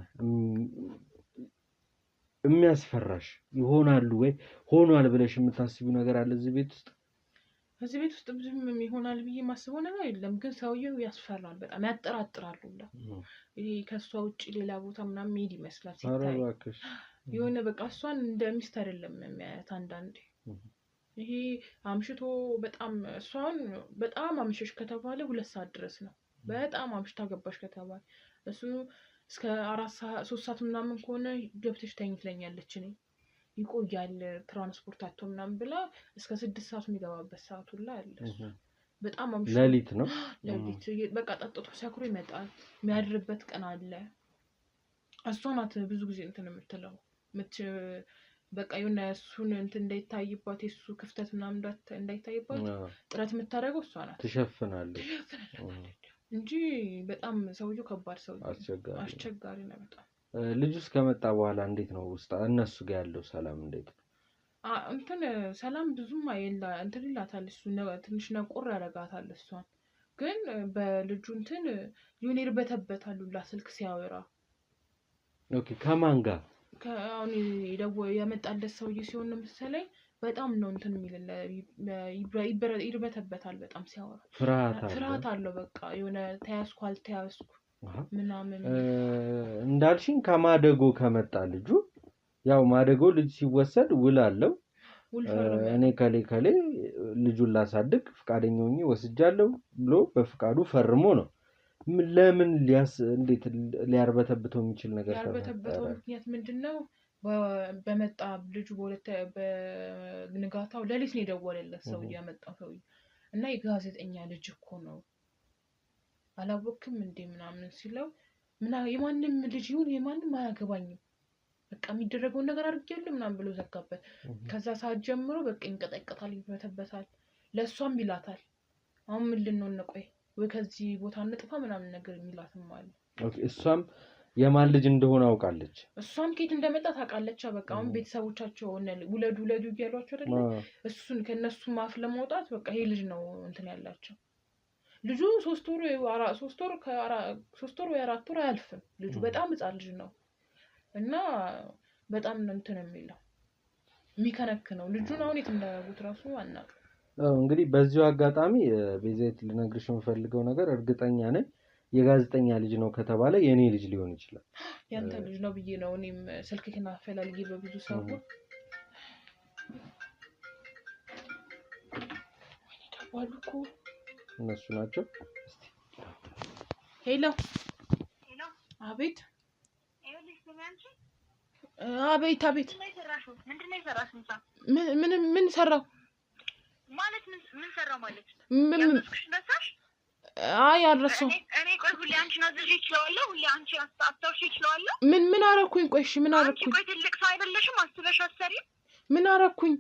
የሚያስፈራሽ ይሆናሉ ወይ ሆኗል ብለሽ የምታስቢው ነገር አለ እዚህ ቤት ውስጥ? እዚህ ቤት ውስጥ ብዙም ይሆናል ብዬ ማስበው ነገር የለም፣ ግን ሰውየው ያስፈራል፣ በጣም ያጠራጥራሉ። ይሄ ከሷ ውጪ ሌላ ቦታ ምናምን መሄድ ይመስላል ሲታይ። የሆነ በቃ እሷን እንደ ሚስት አይደለም የሚያያት አንዳንዴ። ይሄ አምሽቶ በጣም እሷን በጣም አምሽሽ ከተባለ 2 ሰዓት ድረስ ነው። በጣም አምሽታ ገባሽ ከተባለ እሱ እስከ 4 ሰዓት 3 ሰዓት ምናምን ከሆነ ገብተሽ ተኝ ትለኛለች። እኔ ይቆያል ትራንስፖርት አጥቶ ምናምን ብላ እስከ 6 ሰዓት የሚገባበት ሰዓት ሁላ አለ። በጣም አምሽቶ ሌሊት ነው ሌሊት በቃ ጠጥቶ ሰክሮ ይመጣል። የሚያድርበት ቀን አለ። እሷ ናት ብዙ ጊዜ እንትን የምትለው በቃ የሆነ እሱን እንትን እንዳይታይባት የሱ ክፍተት ምናምን እንዳይታይባት ጥረት የምታደርገው እሷ ናት። ትሸፍናለች እንጂ በጣም ሰውየው ከባድ ሰው አስቸጋሪ ነው በጣም። ልጁስ ከመጣ በኋላ እንዴት ነው ውስጥ እነሱ ጋር ያለው ሰላም እንዴት ነው? እንትን ሰላም ብዙም አይላ እንትን ይላታል እሱ ትንሽ ነቆር ያደርጋታል እሷን። ግን በልጁ እንትን የሆነ ይርበተበታል ሁላ ስልክ ሲያወራ። ኦኬ ከማን ጋር? አሁን የመጣለት ሰውዬ ሲሆን ነው መሰለኝ በጣም ነው እንትን የሚል ይርበተበታል በጣም ሲያወራ። ፍርሃት አለው በቃ የሆነ ተያዝኩ አልተያዝኩ ምናምን። እንዳልሽኝ ከማደጎ ከመጣ ልጁ ያው ማደጎ ልጅ ሲወሰድ ውል አለው። እኔ ከሌ ልጁን ላሳድግ ፍቃደኛ ሆኜ ወስጃለሁ ብሎ በፍቃዱ ፈርሞ ነው። ለምን እንዴት ሊያርበተብተው የሚችል ነገር ያርበተበተው ምክንያት ምንድነው? በመጣ ልጁ በንጋታው ሌሊት ነው የደወለለት ሰው ያመጣው ሰው እና የጋዜጠኛ ልጅ እኮ ነው አላወቅም እንዴ ምናምን ሲለው የማንም ልጅ ይሁን የማንም አያገባኝም በቃ የሚደረገውን ነገር አድርጌያለሁ ምናምን ብሎ ዘጋበት። ከዛ ሰዓት ጀምሮ በቃ ይንቀጠቀጣል፣ ይበተበታል። ለሷም ይላታል አሁን ምን ልንሆን ነው ቆይ ወይ ከዚህ ቦታ እንጥፋ ምናምን ነገር የሚላትም አለ። ኦኬ እሷም የማን ልጅ እንደሆነ አውቃለች። እሷም ከየት እንደመጣ ታውቃለች። በቃ አሁን ቤተሰቦቻቸው ውለዱ እያሏቸው አይደል? እሱን ከነሱ ማፍ ለማውጣት በቃ ይሄ ልጅ ነው እንትን ያላቸው ልጁ 3 ወር ወይ 4 ወር አያልፍም። ልጁ በጣም ህፃን ልጅ ነው እና በጣም እንትን የሚለው የሚከነክነው ልጁን አሁን የት እንዳያጉት ራሱ አናውቅም። እንግዲህ በዚሁ አጋጣሚ ቤዛዊት ልነግርሽ የምፈልገው ነገር እርግጠኛ ነኝ የጋዜጠኛ ልጅ ነው ከተባለ የኔ ልጅ ሊሆን ይችላል። ያንተ ልጅ ነው ብዬ ነው እኔም ስልክህን አፈላልጌ በብዙ ሰው ዋልኩ እነሱ ናቸው። ሄሎ አቤት አቤት አቤት ምን ሰራው ማለት ምን ሰራው ማለት አይ አልረሳሁም። እኔ ቆይ ሁሌ አንቺን አዝዤ እችላለሁ፣ ሁሌ አንቺ አስታውሽ እችላለሁ። ምን አረኩኝ? ቆይ እሺ ምን አረኩኝ? ቆይ ትልቅ ሰው አይደለሽም? አስበሽ አሰሪም ምን አረኩኝ?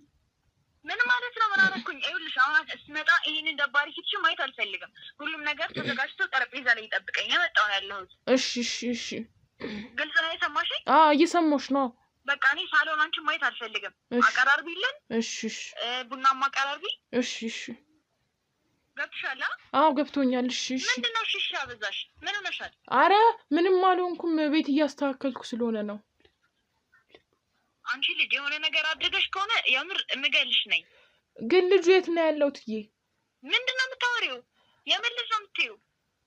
ምን ማለት ነው? ምን አረኩኝ? ይኸውልሽ አሁን ስመጣ ይሄንን ደባሪ ፊትሽን ማየት አልፈልግም። ሁሉም ነገር ተዘጋጅቶ ጠረጴዛ ላይ ይጠብቀኝ። የመጣው ነው ያለሁት። እሺ ግልጽ ነው የሰማሽኝ? እየሰማሁሽ ነው። በቃ እኔ ሳሎን አንቺን ማየት አልፈልግም። አቀራርቢልን። እሺ ቡናማ አቀራርቢ። እሺ ገብቶሻል? አዎ ገብቶኛል። እሺ ምንድነው? እሺ አበዛሽ። ምን ሆነሻል? አረ ምንም አልሆንኩም፣ ቤት እያስተካከልኩ ስለሆነ ነው። አንቺ ልጅ የሆነ ነገር አድርገሽ ከሆነ የምር እምገልሽ ነኝ። ግን ልጁ የት ነው ያለው? ትዬ ምንድነው የምታወሪው? የምን ልጅ ነው የምትይው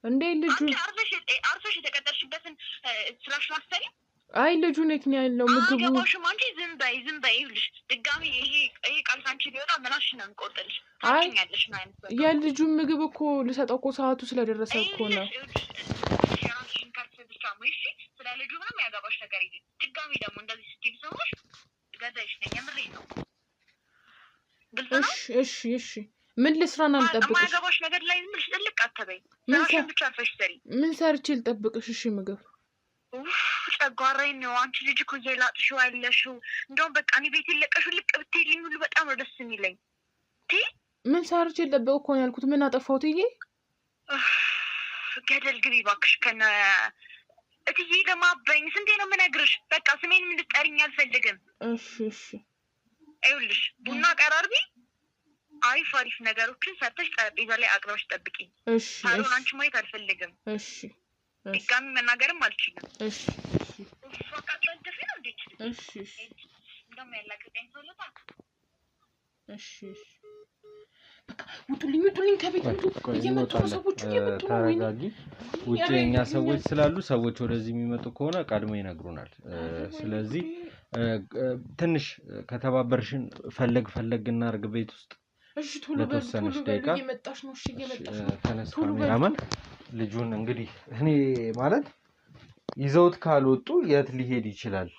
እንዴ? ልጁ አንቺ አርፈሽ የተቀጠርሽበትን ስራሽ ማስተሪ። አይ ልጁ የት ነው ያለው? ምግቡ ገባሽም? አንቺ ዝም በይ ይኸውልሽ፣ ድጋሚ ይሄ ቃል ካንቺ ቢወጣ ምናሽ ነው የምቆጥልሽ። አይ ያለሽ ነው አይነት በቃ የልጁ ምግብ እኮ ልሰጠው እኮ ሰዓቱ ስለደረሰ እኮ ነው። ራስሽን ከርስ ብቻ ሙይሽ። ስለ ልጁ ምንም ያገባሽ ነገር የለም። ድጋሚ ደግሞ እንደዚህ ስትይ ሰዎች ገዳይሽ ነኝ። የምሬ ነው። ግልጽ ነው። እሺ ምን ልስራና ልጠብቅሽ? ማያገባሽ ነገር ላይ ዝም ብለሽ ጥልቅ አትበይ። ራስሽን ብቻ አርፈሽ ሰሪ። ምን ሰርቼ ልጠብቅሽ? እሺ ምግብ ጨጓራዬን ነው። አንቺ ልጅ እኮ እየላጥሽው ያለሽው። እንደውም በቃ እኔ ቤት የለቀሽው ልቅ ብትይልኝ ሁሉ በጣም ነው ደስ የሚለኝ። ምን ሰርቼ ልጠብቅ እኮ ነው ያልኩት። ምን አጠፋሁት? ገደል ግቢ እባክሽ። ከነ እትዬ ለማበኝ ስንቴ ነው የምነግርሽ? በቃ ስሜን እንድትጠሪኝ አልፈልግም። እሺ ይኸውልሽ ቡና ቀራርቢ፣ አሪፍ ነገሮችን ሰርተሽ ጠረጴዛ ላይ አቅርበሽ ጠብቂኝ። ሳሎን አንቺ ማየት አልፈልግም። እሺ ድጋሚ መናገርም አልችልም። እሺ በቃ ጠንጥፊ ነው እንዴ? እሺ እንደውም ያላገጠኝ ሰውለታ። እሺ በቃ ውጡልኝ ከቤት እየመጡ ነው ሰዎች እየመጡ ነው። ተረጋጊ። ውጭ የኛ ሰዎች ስላሉ ሰዎች ወደዚህ የሚመጡ ከሆነ ቀድሞ ይነግሩናል። ስለዚህ ትንሽ ከተባበርሽን ፈለግ እናርግ ቤት ውስጥ። እሺ ቶሎ ደቂቃ እየመጣሽ ነው። እሺ እየመጣሽ ነው። ተነስ ካሜራማን። ልጁን እንግዲህ እኔ ማለት ይዘውት ካልወጡ የት ሊሄድ ይችላል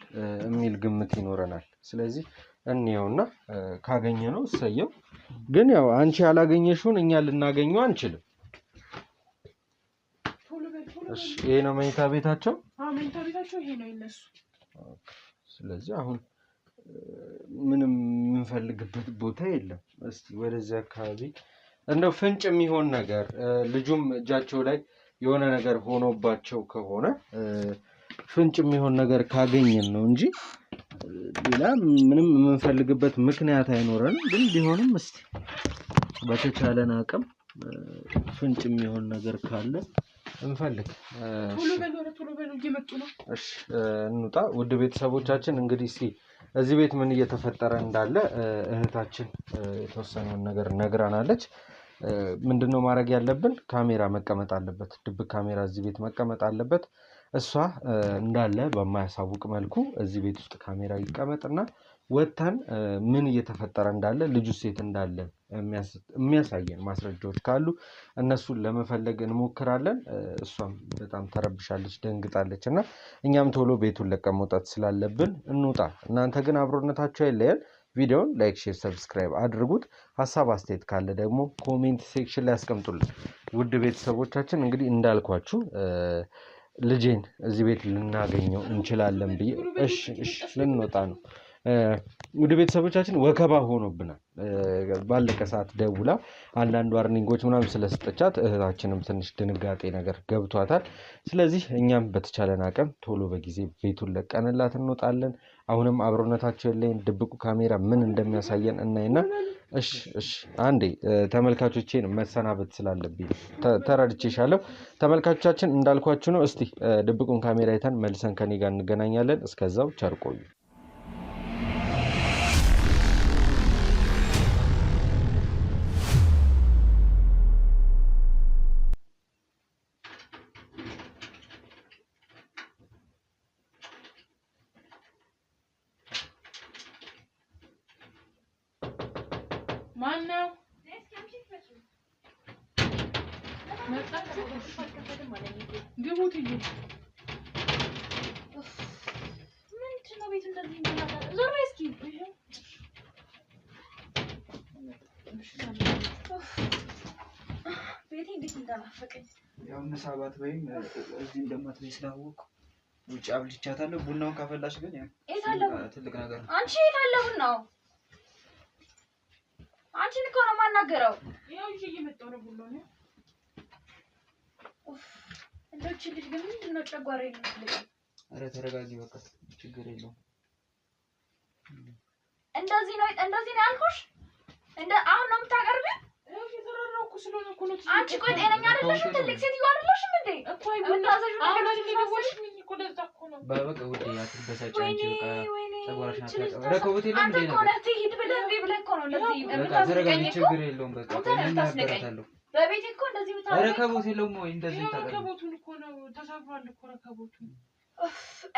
የሚል ግምት ይኖረናል። ስለዚህ እንየውና ካገኘነው እሰየው። ግን ያው አንቺ ያላገኘሽውን እኛ ልናገኘው አንችልም። እሺ ይሄ ነው መኝታ ቤታቸው? መኝታ ቤታቸው ይሄ ነው የነሱ። ስለዚህ አሁን ምንም የምንፈልግበት ቦታ የለም። እስቲ ወደዚህ አካባቢ እንደው ፍንጭ የሚሆን ነገር ልጁም እጃቸው ላይ የሆነ ነገር ሆኖባቸው ከሆነ ፍንጭ የሚሆን ነገር ካገኘን ነው እንጂ ሌላ ምንም የምንፈልግበት ምክንያት አይኖረንም። ግን ቢሆንም እስቲ በተቻለን አቅም ፍንጭ የሚሆን ነገር ካለ እንፈልግ። ቶሎ በሉ እየመጡ ነው። እሺ እንውጣ። ውድ ቤተሰቦቻችን እንግዲህ እስቲ እዚህ ቤት ምን እየተፈጠረ እንዳለ እህታችን የተወሰነውን ነገር ነግራናለች። ምንድነው ማድረግ ያለብን? ካሜራ መቀመጥ አለበት። ድብቅ ካሜራ እዚህ ቤት መቀመጥ አለበት። እሷ እንዳለ በማያሳውቅ መልኩ እዚህ ቤት ውስጥ ካሜራ ይቀመጥና ወጥተን ምን እየተፈጠረ እንዳለ ልጁ ሴት እንዳለ የሚያሳየን ማስረጃዎች ካሉ እነሱን ለመፈለግ እንሞክራለን። እሷም በጣም ተረብሻለች፣ ደንግጣለች እና እኛም ቶሎ ቤቱን ለቀን መውጣት ስላለብን እንውጣ። እናንተ ግን አብሮነታችሁ አይለየን። ቪዲዮውን ላይክ፣ ሼር፣ ሰብስክራይብ አድርጉት። ሀሳብ አስተያየት ካለ ደግሞ ኮሜንት ሴክሽን ላይ ያስቀምጡልን። ውድ ቤተሰቦቻችን እንግዲህ እንዳልኳችሁ ልጄን እዚህ ቤት ልናገኘው እንችላለን ብዬ እሺ ልንወጣ ነው። ወደ ቤተሰቦቻችን ወከባ ሆኖብናል። ባለቀ ሰዓት ደውላ አንዳንድ ዋርኒንጎች ምናምን ስለሰጠቻት እህታችንም ትንሽ ድንጋጤ ነገር ገብቷታል። ስለዚህ እኛም በተቻለን አቅም ቶሎ በጊዜ ቤቱን ለቀንላት እንወጣለን። አሁንም አብሮነታቸው የለኝ ድብቁ ካሜራ ምን እንደሚያሳየን እናይና እሺ አንዴ ተመልካቾቼን መሰናበት ስላለብኝ ተረድቼሻለሁ። ተመልካቾቻችን እንዳልኳችሁ ነው። እስቲ ድብቁን ካሜራ አይተን መልሰን ከኔ ጋር እንገናኛለን። እስከዛው ቸር ቆዩ። ማነው? ግቡት እዩ። ምንድን ነው ቤቱ እንደዚህ የሚያደርገው? ዞር በይ እስኪ። ቤቴ እንዴት እንደናፈቀኝ። ያው ምሳባት ወይም እዚህ እንደማትበይ ስላወቅኩ ውጭ አብልቻታለሁ። ቡናውን ካፈላሽ ግን ያው ትልቅ ነገር ነው። አንቺ የት አለ ቡናው? አንቺን እኮ ነው የማናገረው። ያው ይዤ እየመጣሁ ነው ቡናው ነው። እንደውች ልጅ ግን ምንድን ነው ጨጓራዬን የሚልቀው? ኧረ ተረጋጊ በቃ ችግር የለውም። እንደዚህ ነው ያልኩሽ። አሁን ነው የምታቀርቢው? እየተራራኩ ስለሆነ እኮ ነው። አንቺ ቆይ ጤነኛ አይደለሽም? ትልቅ ሴትዮ አይደለሽም እንዴ? እኮ አይቡናዘሽ አሁን እንደደወልሽኝ እኮ ለዛ እኮ ነው። በቃ ውዴ አትበሳጭ አንቺ በቃ ጸጉራሽን አታውቅም። ረከቦት የለም እንዴ ነው? አንተ እኮ ነህ ትሂድ ብለህ እምቢ ብለህ እኮ ነው እንደዚህ በቃ ተረጋጊ ችግር የለውም። በቃ ምን እናደርጋታለሁ? በቤቴ እኮ እንደዚህ ብታረግ ረከቦት የለውም ወይ እንደዚህ ታደርግ? ረከቦቱን እኮ ነው ተሳፍሯል እኮ ረከቦቱን።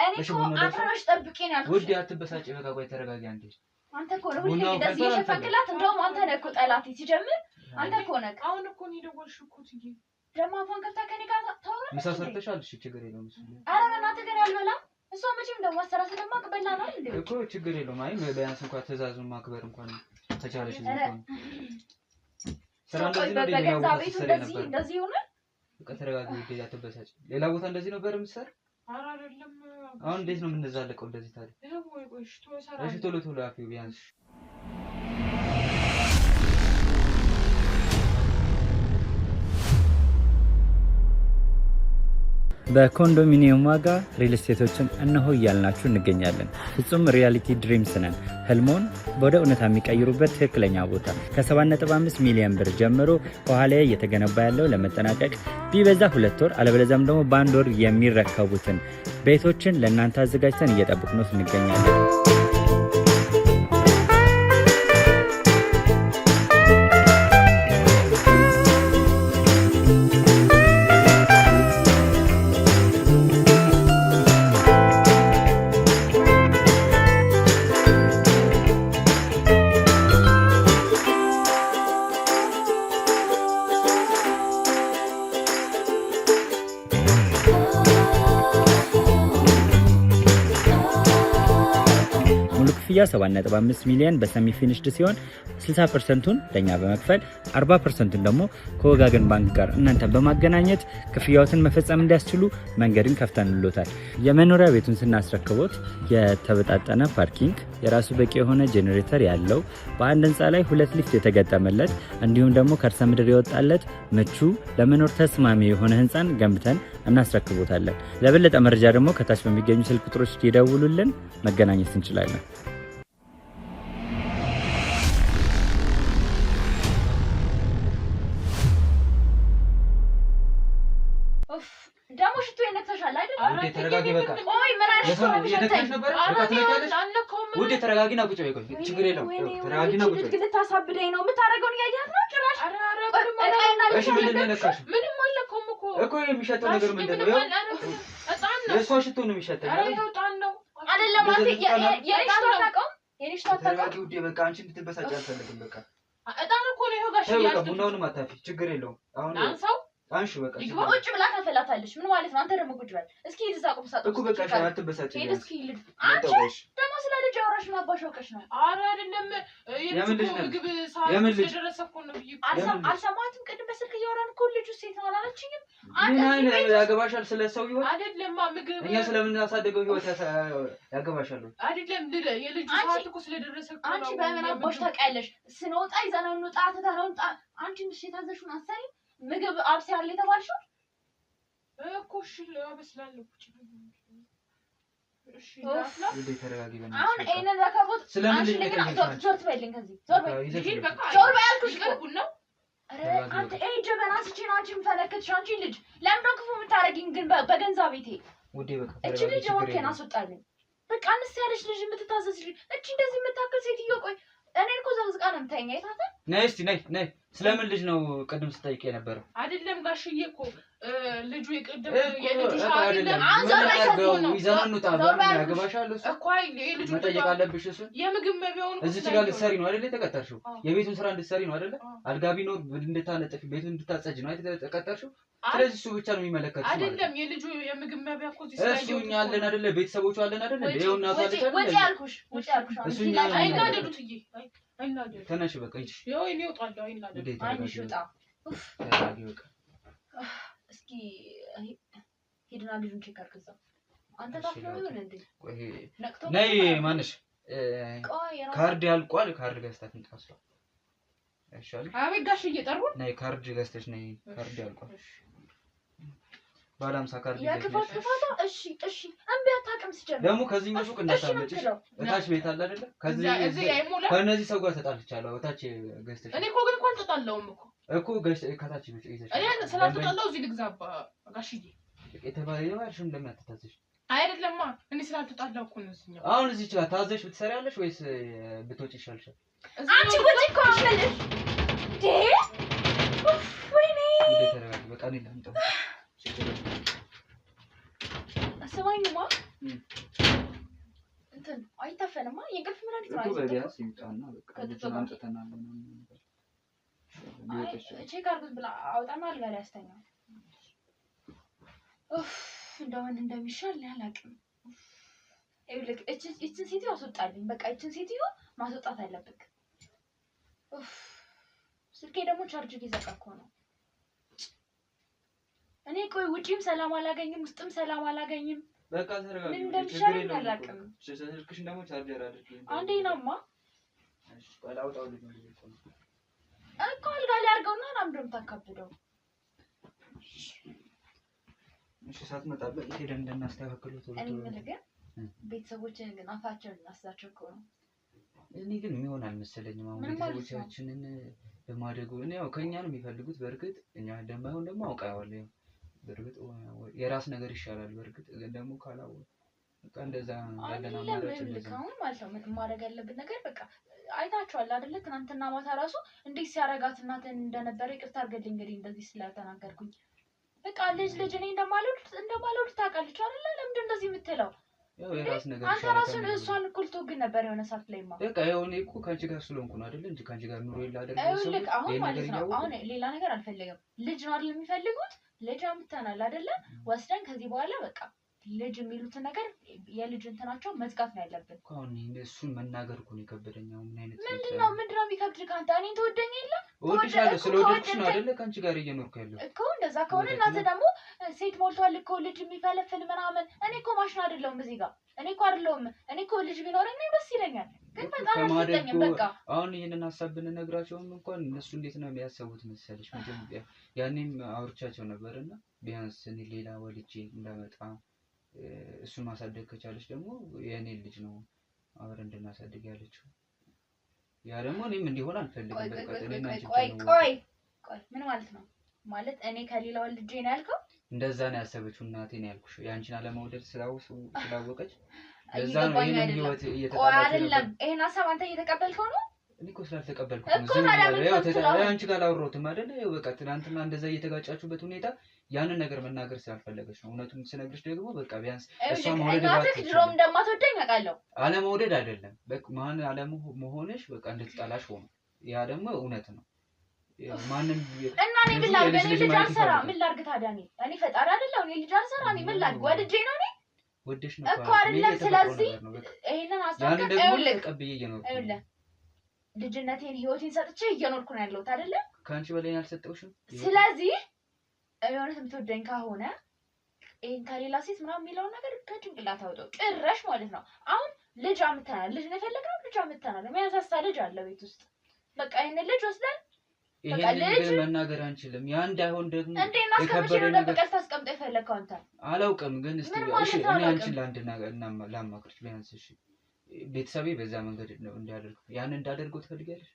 እኔ እኮ አፍረሽ ጠብቂኝ ያልኩሽ። ውዴ አትበሳጭ በቃ ቆይ ተረጋጊ አንዴ። አንተ እኮ ነው ሁሌ እንደዚህ የሸፈክላት። እንደውም አንተ ነህ እኮ ጠላቴ ሲጀምር አንተ እኮ ነህ። አሁን እኮ ነው የደወልሽው እኮ ትዬ ደግሞ አፏን ከፍታ ከኔ ጋር ታወራለች። ምሳ ሰርተሻል? እሺ ችግር የለውም እሱ። ኧረ በእናትህ ግን አልበላም። እሷ መቼም ደግሞ አሰራ ስለማቅ በላ ነው እንዴ እኮ ችግር የለውም። አይ ቢያንስ እንኳን ትእዛዙን ማክበር እንኳን ተቻለሽ እንኳን ስራ እንደዚህ ነው። በገዛ ቤቱ እንደዚህ ሆነ። በቃ ተረጋጊ ውዴ አትበሳጭ። ሌላ ቦታ እንደዚህ ነበር የምትሰር? ኧረ አይደለም። አሁን እንዴት ነው የምንዛለቀው እንደዚህ ታዲያ? ይሄው ወይ እሺ ቶሎ አፊው ቢያንስ በኮንዶሚኒየም ዋጋ ሪል ስቴቶችን እነሆ እያልናችሁ እንገኛለን። ፍጹም ሪያሊቲ ድሪምስ ነን። ህልሞን ወደ እውነታ የሚቀይሩበት ትክክለኛ ቦታ ከ7.5 ሚሊዮን ብር ጀምሮ ከኋላ እየተገነባ ያለው ለመጠናቀቅ ቢበዛ 2 ወር አለበለዚያም ደግሞ በ1 ወር የሚረከቡትን ቤቶችን ለእናንተ አዘጋጅተን እየጠበቅነው እንገኛለን። ክፍያ 7.5 ሚሊዮን በሰሚ ፊኒሽድ ሲሆን 60%ቱን ለኛ በመክፈል 40%ቱን ደግሞ ከወጋገን ባንክ ጋር እናንተ በማገናኘት ክፍያዎትን መፈጸም እንዲያስችሉ መንገድን ከፍተንልዎታል። የመኖሪያ ቤቱን ስናስረክቦት የተበጣጠነ ፓርኪንግ፣ የራሱ በቂ የሆነ ጄኔሬተር ያለው በአንድ ህንፃ ላይ 2 ሊፍት የተገጠመለት እንዲሁም ደግሞ ከርሰ ምድር የወጣለት ምቹ ለመኖር ተስማሚ የሆነ ህንፃን ገንብተን እናስረክቦታለን። ለበለጠ መረጃ ደግሞ ከታች በሚገኙ ስልክ ቁጥሮች ይደውሉልን፣ መገናኘት እንችላለን። ደግሞ ሽቶ የነክተሻል አይደል? ውዴ ተረጋጊ በቃ። ቆይ ምን አልሽ? እየነካሽ ነበር? በቃ ትነካለሽ። ውዴ ተረጋጊና ቁጭ በይ። ቆይ ችግር የለውም። ተረጋጊና ቁጭ በይ። ልታሳብደኝ ነው። የምታደርገውን እያያት ነው ጭራሽ። እሺ ምንድን ነው የነካሽ? ምንም አልነካውም እኮ። እኮ የሚሸተው ነገር ምንድን ነው? የእሷ ሽቶ ነው የሚሸተው። አይደለም አንተ የኔ ሽቶ አታውቀውም? የኔ ሽቶ አታውቀውም? ተረጋጊ ውዴ በቃ። አንቺ እንድትበሳጭ አልፈልግም። በቃ እጣን እኮ ነው። ይኸው ጋሽ በቃ ቡናውንም አታፊ። ችግር የለውም። አሁን አንሳው አንሺ በቃ ቁጭ ብላ ታፈላታለች። ምን ማለት ነው? አንተ ደግሞ ቁጭ በል እስኪ። ልዛ ቁም ሳጥን እኮ በቃ አትበሳጭ። እስኪ ልጅ አንቺ ደግሞ ስለ ልጅ አውራሽ ነው አባሾቀሽ ነው። ኧረ አይደለም የልጅ ምግብ ሰዓት ስለደረሰ እኮ ነው ብዬሽ አልሰማትም። ቅድም በስልክ እያወራን እኮ ልጁ ሴት ነው አላለችኝም? ምን አይነት ያገባሻል? ስለ ሰው ህይወት አይደለም ምግብ እኛ ስለምን አሳደገው ህይወት ያገባሻል አይደለም። የልጅ ሰዓት እኮ ስለደረሰ እኮ አንቺ በምን አባሽ ታውቂያለሽ? ስንወጣ ይዘነው እንውጣ ትተነው አንቺ ምሽት የታዘሽውን አሰሪ ምግብ አብስያለሁ የተባልሽው እኮ እሺ አበስላለሁ። እሺ ተረጋጊ። አሁን ይሄንን ረከቦት ስለምን ልጅ ዞር ትበይልኝ ከዚህ ዞር በይ ያልኩሽ ነው። አንተ ጀበና ስጪ ነው አንቺ የምፈለክትሽ አንቺ ልጅ ለምን ነው ክፉ የምታረጊኝ ግን በገንዛ ቤቴ ውዴ በቃ እቺ ልጅ ወከና አስወጣልኝ። በቃ አንስ ያለሽ ልጅ የምትታዘዝ ልጅ እቺ እንደዚህ የምታክል ሴትዮ ቆይ እኔ እኮ ዘብዝቃ ነው የምታየኝ። አይታታ ነይ እስቲ ነይ ስለምን ልጅ ነው ቅድም ስጠይቅ የነበረው? አይደለም ጋሽዬ እኮ ልጁ የቅድም የልጁ አይደለም ይዘመኑታ ያገባሻል እኮ የልጁ መጠየቅ አለብሽ። እሱን የምግብ መቢያውን እዚህ ጋር ልትሰሪ ነው አይደል የተቀጠርሽው? የቤቱን ስራ እንድትሰሪ ነው አይደል? አልጋ ቢኖር እንድታነጥፊ ቤቱን እንድታጸጅ ነው አይደል የተቀጠርሽው? ስለዚህ እሱ ብቻ ነው የሚመለከትሽ ማለት አይደለም። የልጁ የምግብ መቢያ እኮ እሱ እኛ አለን አይደል? ቤተሰቦቹ አለን አይደል? ይሄው እናቷ አለች አይደል? ወጪ ያልኩሽ እሱ እኛ አይናደዱት እዬ አይናደዱ ተነሽ በቃ ይቺ ይሄው እኔ እወጣለሁ። አይናደዱ አይንሽ ውጣ። ተረጋጊ በቃ እስኪ ሄድና ልጁን ቼክ አድርግ እዛው። አንተ ታፍነው ይሁን እንዴ? ቆይ ነቅቶ ነይ ማንሽ ካርድ ያልቋል። ካርድ ገዝተሽ እንጣስራ አይሻልም? አቤት ጋሽ እየጠሩ ነይ ካርድ ገዝተሽ ነይ። ካርድ ያልቋል። ባለ 50 ካርድ የክፋት ክፋታ። እሺ እምቢ አታውቅም። ሲጀምር ደግሞ ከዚህኛው ሱቅ እንዳታመጪ እታች ቤት አለ አይደለ? ከዚህ ከነዚህ ሰው ጋር ተጣልቻለሁ። እታች ገዝተሽ እኔ እኮ ግን እንኳን ተጣላውም እኮ ገዝተሽ ከታች ቤት ይዘሽ እኔ ስላልተጣላው እዚህ ልግዛ ጋሽዬ የተባለው አይደለም። ለምን አትታዘሽ? አይደለማ እኔ ስላልተጣላው እኮ ነው እዚህኛው። አሁን እዚህ ጋር ታዘሽ ብትሰሪያለሽ ወይስ ብትወጪ ይሻልሻል? አንቺ ወጪ እኮ አልፈልሽ ዴ ወይኔ ተረጋጊ በቃ እኔ ላምጣው። አሰማኝማ እንትን አይታፈንማ የእንቅልፍ መድኃኒት ነው በቢያንስ ይምጣና በቃ ልጅን አምጥተናል ነው ቼክ አድርጉት ብላ አውጣና አልጋ ላይ ያስተኛው። እንደምን እንደሚሻል አላውቅም። ይልቅ እችን ሴትዮ አስወጣልኝ። በቃ እችን ሴትዮ ማስወጣት አለብክ። ስልኬ ደግሞ ቻርጅ ሊዘጋ እኮ ነው። እኔ ቆይ ውጪም ሰላም አላገኝም፣ ውስጥም ሰላም አላገኝም። በቃ ተረጋጊ። ምን እንደሚሻል አላውቅም። ስልክሽን ደግሞ ቻርጀር አድርጊ። አንዴ ነውማ እሺ ባላውጣው ልጅ ነው እኮ አልጋ ላይ አድርገውና ምንድነው የምታካብደው? እሺ ሳትመጣበት ሄደን እንደናስተካክለው ቶሎ እኔ የምልህ ግን ቤተሰቦችን ግን አፋቸውን እናስዛቸው እኮ ነው። እኔ ግን የሚሆን አልመሰለኝም። አሁን ቤተሰቦቻችንን በማደጉ እኔ ያው ከኛ ነው የሚፈልጉት። በእርግጥ እኛ እንደማይሆን ደግሞ አውቃለሁ። በእርግጥ የራስ ነገር ይሻላል። በእርግጥ ግን ደግሞ ካላው በቃ እንደዛ ያለና ማለት እንደዛ ነው ማለት ነው። ምን ማድረግ ያለብን ነገር በቃ አይታችኋል አይደለ? ትናንትና ማታ ራሱ እንዴት ሲያረጋት እናትን እንደነበረ ይቅርታ አድርገልኝ እንግዲህ እንደዚህ ስለተናገርኩኝ። በቃ ልጅ እኔ እንደማልወድ ታውቃለች አይደለ? ለምንድን እንደዚህ የምትለው? ያው የራስ ነገር አንተ ራስን እሷን እኩል ትወግን ነበር የሆነ ሰዓት ላይማ። በቃ ያው እኔ እኮ ካንቺ ጋር ስለሆንኩ ነው አይደል እንጂ ካንቺ ጋር ኑሮ ይላ አይደል? ልክ አሁን ማለት ነው። አሁን ሌላ ነገር አልፈለገም። ልጅ ነው አይደል የሚፈልጉት? ልጅ አምጥተናል አይደለ? ወስደን ከዚህ በኋላ በቃ ልጅ የሚሉትን ነገር የልጅ እንትናቸው መዝጋት ነው ያለብን። አሁን እሱን መናገር እኮ ነው የከበደኝ። አሁን ምን አይነት ምንድነው የሚከብድህ? ካንተ እኔን ትወደኝ የለ? እወድሻለሁ። ስለወደድኩሽ ነው አይደለ ካንቺ ጋር እየኖርኩ ያለው እኮ። እንደዛ ከሆነ እናንተ ደግሞ ሴት ሞልቷል እኮ ልጅ የሚፈለፍል ምናምን። እኔ እኮ ማሽን አይደለሁም እዚህ ጋር። እኔ እኮ ልጅ ቢኖረኝ ደስ ይለኛል፣ ግን በጣም አስጠኝም። በቃ አሁን ይሄንን ሀሳብ ብንነግራቸውም እንኳን እነሱ እንዴት ነው የሚያሰቡት መሰለሽ? መጀመሪያ ያኔም አውርቻቸው ነበርና ቢያንስ እኔ ሌላ ወልጄ እንዳመጣ እሱን ማሳደግ ከቻለች ደግሞ የኔ ልጅ ነው አብረን እንድናሳድግ ያለችው። ያ ደግሞ እኔም እንዲሆን አልፈልግም። በቃ እኔና አንቺ ቆይ ምን ማለት ነው? ማለት እኔ ከሌላው ልጅ ነው ያልከው? እንደዛ ነው ያሰበችው እናቴ ነው ያልኩሽ። ያንቺን አለመውደድ ስላወቀች ለዛ ነው ይሄን ህይወት እየተጣላች አይደለም። ይሄን ሀሳብ አንተ እየተቀበልከው ነው? እኔ እኮ ስላልተቀበልኩ ነው ዝም ብለው አንቺ ጋር አላወራሁትም አይደል? በቃ ትናንትና እንደዛ እየተጋጫችሁበት ሁኔታ ያንን ነገር መናገር ስላልፈለገች ነው። እውነቱን ስነግርሽ ደግሞ በቃ ቢያንስ እሷ መውደድ ባትችል ድሮም እንደማትወደኝ አውቃለሁ። አለመውደድ አይደለም በቃ ማን አለመሆንሽ በቃ እንድትጣላሽ ሆኖ ያ ደግሞ እውነት ነው። ማንም እና እኔ ምን ላድርግ? እኔ ልጅ አልሰራ ምን ላድርግ ታዲያ? እኔ ፈጣሪ አይደለሁ? እኔ ልጅ አልሰራ እኔ ምን ላድርግ? ወድጄ ነው እኔ ወደሽ ነው እኮ አይደለም። ስለዚህ ይሄንን አስተካክል። ይኸውልህ ልጅነቴን ህይወቴን ሰጥቼ እየኖርኩ ነው ያለሁት አይደለ? ከአንቺ በላይ አልሰጠውሽም። ስለዚህ የሆነት የምትወደኝ ከሆነ ይሄን ከሌላ ሴት ምናምን የሚለውን ነገር ከጭንቅላት አውጣው። ጭራሽ ማለት ነው። አሁን ልጅ አምጥተናል። ልጅ ነው የፈለግነው። ልጅ አምጥተናል። የሚያሳሳ ልጅ አለ ቤት ውስጥ። በቃ ይሄን ልጅ ወስደን ይሄን መናገር አንችልም። ያ እንዳይሆን ደግሞ እንዴና እስከመቼ ነው ደብቀህ ታስቀምጠው የፈለግከው አንተ? አላውቅም ግን እስቲ እሺ እኔ አንቺን ለአንድ ነገር ላማክርሽ ቢያንስ እሺ ቤተሰቤ በዛ መንገድ ነው እንዲያደርጉ ያን እንዳደርገው ትፈልጊያለሽ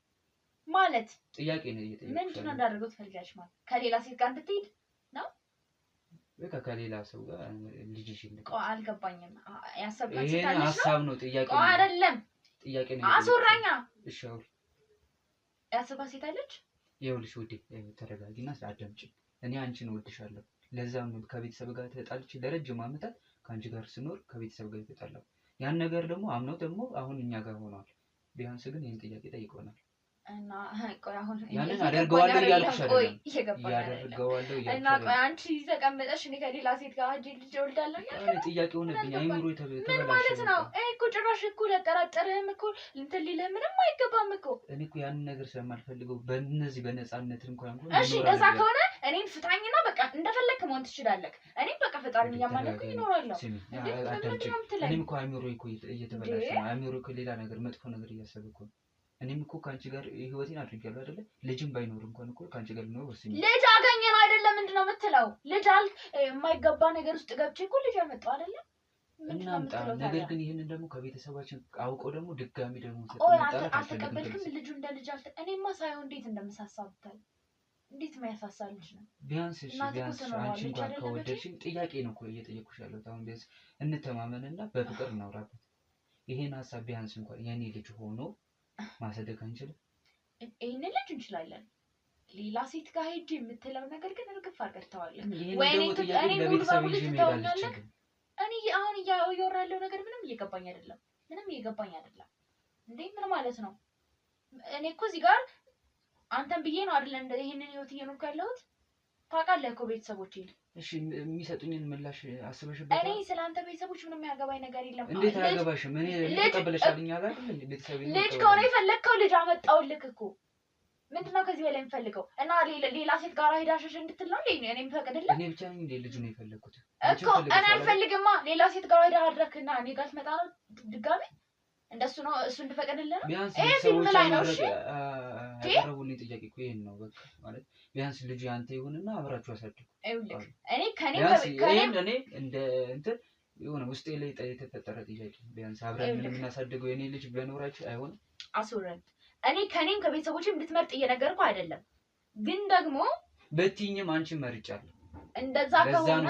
ማለት ጥያቄ ነው እየጠየቅሽ ምንድን ነው እንዳደርገው ትፈልጊያለሽ ማለት ከሌላ ሴት ጋር እንድትሄድ ነው በቃ ከሌላ ሰው ጋር ልጅሽ እንደ አልገባኝም ያሰብከው ሴት አለሽ ነው ሀሳብ ነው ጥያቄ ነው አይደለም ጥያቄ ነው አስወራኛ እሺ አውሪ ያሰብከው ሴት አለች ይኸውልሽ ውዴ ተረጋጊና አዳምጪ እኔ አንቺን እወድሻለሁ ለዛም ከቤተሰብ ጋር ተጣልቼ ለረጅም ዓመታት ከአንቺ ጋር ስኖር ከቤተሰብ ጋር ተጣላሁ ያን ነገር ደግሞ አምነው ደግሞ አሁን እኛ ጋር ሆኗል ቢያንስ ግን ይሄን ጥያቄ ጠይቀውናል እና ቆይ አሁን ያንን አደርገዋለሁ ያልኩሽ አይደለም ያደርገዋለሁ ያልኩሽ እና ቆይ አንቺ ተቀመጠሽ እኔ ከሌላ ሴት ጋር ሄጄ ልጅ እወልዳለሁ ያልኩሽ እኔ ጥያቄ ሆነብኝ አይምሮ የተበላሸ ማለት ነው እኮ ጭራሽ እኮ ለጠራጠርህም እኮ እንትን ሊልህ ምንም አይገባም እኮ እኔ እኮ ያንን ነገር ስለማልፈልገው በእነዚህ በነፃነት እንኳን እሺ እንደዛ ከሆነ እኔን ፍታኝና በቃ እንደፈለክ መሆን ትችላለህ እኔም በቃ ፈጣሪን እያመለኩ ይኖራለሁ እኔም እኮ አይምሮ እኮ እየተበላሸ ነው አይምሮ እኮ ሌላ ነገር መጥፎ ነገር እያሰበ እኮ እኔም እኮ ካንቺ ጋር ህይወቴን አድርጌያለሁ አይደለ ልጅም ባይኖር እንኳን እኮ ካንቺ ጋር ነው ወስኝ ልጅ አገኘን አይደለም ምንድነው የምትለው ልጅ የማይገባ ነገር ውስጥ ገብቼ እኮ ልጅ አመጣው አይደለ እናምጣ ነገር ግን ይሄንን ደግሞ ከቤተሰባችን አውቀው ደግሞ ድጋሚ ደግሞ ተጠመጣጣ አልተቀበልክም ልጁ እንደ ልጅ እኔማ ሳይሆን እንዴት እንደምሳሳብታል እንዴት ማያሳሳ ልጅ ነው ቢያንስ ቢያንስ አንቺ እንኳን ከወደድሽኝ ጥያቄ ነው እኮ እየጠየኩሽ ያለሁት አሁን ቢያንስ እንተማመንና በፍቅር እናውራበት ይሄን ሐሳብ ቢያንስ እንኳን የኔ ልጅ ሆኖ ማሰደግ አንችልም ይሄን ልጅ እንችላለን ሌላ ሴት ጋር ሄጄ የምትለው ነገር ግን እርግፍ አድርገታዋለህ ወይ እኔ ለቤተሰብ ይዤ እሄዳለሁ እኔ አሁን እያወራለሁ ነገር ምንም እየገባኝ አይደለም እንዴ ምን ማለት ነው እኔ እኮ እዚህ ጋር አንተን ብዬ ነው አይደል እንደ ይሄንን ህይወት እየኖርኩ ያለሁት ታውቃለህ እኮ ቤተሰቦቼ እሺ የሚሰጡኝን ምላሽ አስበሽበት እኔ ስለአንተ ቤተሰቦች ምንም ያገባኝ ነገር የለም እንዴት አያገባሽም እኔ ተቀበለሻልኝ አይደል ቤተሰብ ልጅ ከሆነ የፈለግከው ልጅ አመጣውልክ እኮ ምንድነው ከዚህ በላይ የምፈልገው እና ሌላ ሴት ጋር ሄዳሽሽ እንድትል ነው እኔ የምፈቅድልህ እኔ ብቻ ነኝ እንዴ ልጅ ነው የፈለኩት እኮ እኔ አልፈልግማ ሌላ ሴት ጋር ሄዳ አድረክና እኔ ጋር ትመጣ ነው ድጋሚ እንደሱ ነው እሱ እንድፈቅድልህ ነው ይሄ ፊልም ላይ ነው እሺ ያቀረቡልኝ ጥያቄ እኮ ይሄን ነው በቃ ማለት ቢያንስ ልጅ ያንተ ይሁንና አብራችሁ አሳድጉ እኔ ከኔ እንደ እንትን የሆነ ውስጤ ላይ የተፈጠረ ጥያቄ ቢያንስ አብረን ምን እናሳድገው የኔ ልጅ በኖራችሁ አይሆንም አስወረድ እኔ ከኔም ከቤተሰቦችም እንድትመርጥ እየነገርኩ አይደለም ግን ደግሞ በትኝም አንቺ መርጫለሁ እንደዛ ከሆነ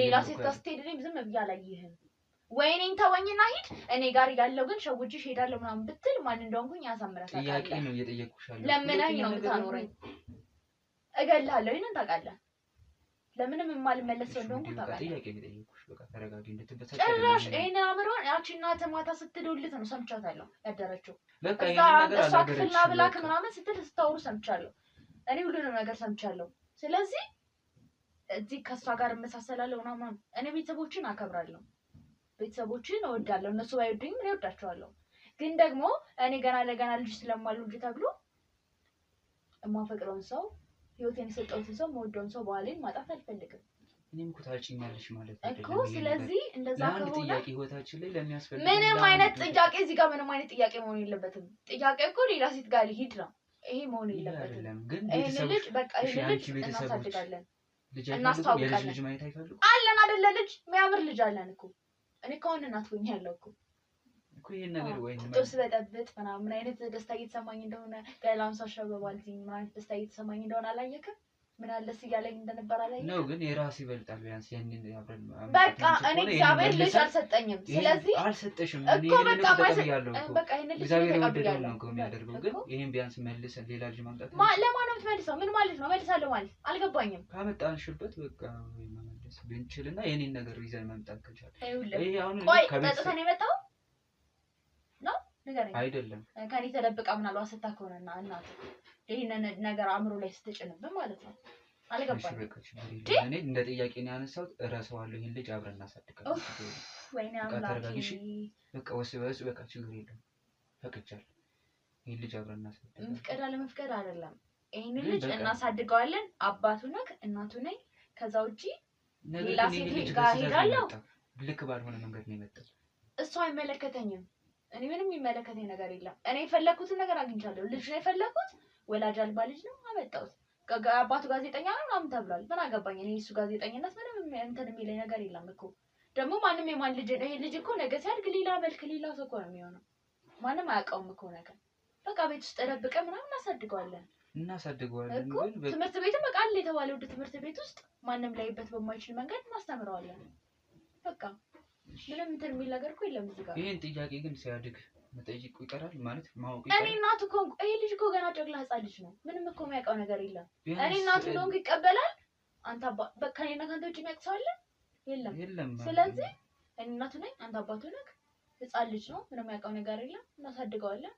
ሌላ ሴት ጋር ስትሄድ ዝም ብዬ አላየህም ወይኔን ተወኝና ሂድ እኔ ጋር ያለው ግን ሸውጅሽ ሄዳለሁ ምናምን ብትል ማን እንደሆንኩኝ ያሳምራታል ጥያቄ ነው እየጠየቅኩሻለሁ ለምንኝ ነው የምታኖረኝ እገልሃለሁ ይሄንን ታውቃለህ ለምንም የማልመለስ እንደሆንኩ ታውቃለህ ጥያቄ እየጠየቅኩሽ በቃ ተረጋጊ እንድትበሳጭ ጭራሽ ይሄን አምሮን ያቺና ተማታ ስትደውልት ነው ሰምቻታለሁ ያደረችው በቃ ይሄን ነገር አላገረች እሷ ክፍልና ብላክ ምናምን ስታወሩ ሰምቻለሁ እኔ ሁሉንም ነገር ሰምቻለሁ ስለዚህ እዚህ ከሷ ጋር እመሳሰላለሁ ምናምን እኔ ቤተሰቦችን አከብራለሁ ቤተሰቦችን እወዳለሁ እነሱ ባይወዱኝ ምን እወዳቸዋለሁ ግን ደግሞ እኔ ገና ለገና ልጅ ስለማልወልድ ተብሎ የማፈቅረውን ሰው ህይወቴን የሰጠሁትን ሰው የምወደውን ሰው በኋላዬን ማጣት አልፈልግም እኔም እኮ ታጭኛለሽ ማለት ነው እኮ ስለዚህ እንደዛ ከሆነ ጥያቄ ህይወታችን ላይ ለሚያስፈልግ ምንም አይነት ጥያቄ እዚህ ጋር ምንም አይነት ጥያቄ መሆን የለበትም ጥያቄ እኮ ሌላ ሴት ጋር ሊሄድ ነው ይሄ መሆን የለበትም ግን ልጅ በቃ ይሄ ልጅ እናሳድጋለን እናስተዋውቃለን ልጅ ማየት አይፈልጉ አለን አይደለ ልጅ የሚያምር ልጅ አለን እኮ እኔ ከሆነ እናት ሆኜ ያለው እኮ ይሄን ነገር ወይ ጥብስ በጠብጥ ምናምን አይነት ደስታ እየተሰማኝ እንደሆነ ገላም ሳሸበባልኝ ማለት ደስታ እየተሰማኝ እንደሆነ አላየክም ምን አለስ ይያለኝ እንደነበር አላየክም ነው ግን የራስ ይበልጣል ቢያንስ ያንን አብረን በቃ እኔ እግዚአብሔር ልጅ አልሰጠኝም ስለዚህ አልሰጠሽም እኔ ይሄንን ተቀበያለሁ በቃ ይሄንን ልጅ ተቀበያለሁ ነው የሚያደርገው ግን ይሄን ቢያንስ መልሰን ሌላ ልጅ ማምጣት ለማን ነው የምትመልሰው ምን ማለት ነው መልሳለሁ ማለት አልገባኝም ካመጣንሽበት በቃ መመለስ ብንችልና የኔን ነገር ይዘን መምጣት ከቻለ ይሄ አሁን ከቤተሰብ ነው የመጣው ነው ንገረኝ። አይደለም ከኔ ተደብቃ ምናልባት ስታከውነና እናት ይሄንን ነገር አእምሮ ላይ ስትጭንብህ ማለት ነው። አልገባኝም። በቃ ችግር የለም። እኔ እንደ ጥያቄ ነው ያነሳሁት። እረሳዋለሁ ይሄን ልጅ አብረን እናሳድጋለን። ወይኔ አምላኬ በቃ ወስበስ በቃ ችግር የለም። ፈቅጃለሁ። ይሄን ልጅ አብረን እናሳድጋለን። መፍቀድ አለመፍቀድ አይደለም። ይሄን ልጅ እናሳድገዋለን። አባቱ ነህ፣ እናቱ ነኝ። ከዛ ውጪ ሌላ ሴት ጋር ሄዳለሁ። ልክ ባልሆነ መንገድ ነው የመጣው። እሱ አይመለከተኝም። እኔ ምንም የሚመለከተኝ ነገር የለም። እኔ የፈለኩትን ነገር አግኝቻለሁ። ልጅ ነው የፈለኩት። ወላጅ አልባ ልጅ ነው አመጣሁት። አባቱ ጋዜጠኛ ነው ምናምን ተብሏል። ምን አገባኝ እኔ እሱ ጋዜጠኝነት ምንም እንትን የሚለኝ ነገር የለም እኮ። ደግሞ ማንም የማን ልጅ ይሄ ልጅ እኮ ነገ ሲያድግ ሌላ መልክ ሌላ ሰው እኮ ነው የሚሆነው። ማንም አያውቀውም እኮ ነገር። በቃ ቤት ውስጥ ተደብቀን ምናምን እናሳድገዋለን እናሳድገዋለን። ግን ትምህርት ቤትም በቃ አለ የተባለ ወደ ትምህርት ቤት ውስጥ ማንም ላይበት በማይችል መንገድ እናስተምረዋለን። በቃ ምንም እንትን የሚል ነገር እኮ የለም እዚህ ጋር። ይሄን ጥያቄ ግን ሲያድግ መጠየቁ ይቀራል ማለት ማወቅ ይቀራል። እኔ እናቱ እኮ ይሄ ልጅ እኮ ገና ጨቅላ ህፃን ልጅ ነው። ምንም እኮ የሚያውቀው ነገር የለም። እኔ እናቱ እንደሆንኩ ይቀበላል። አንተ በቃ እኔና ካንተ ውጪ የሚያውቅ ሰው አለ? የለም። ስለዚህ እኔ እናቱ ነኝ፣ አንተ አባቱ ነህ። ህፃን ልጅ ነው፣ ምንም የሚያውቀው ነገር የለም። እናሳድገዋለን።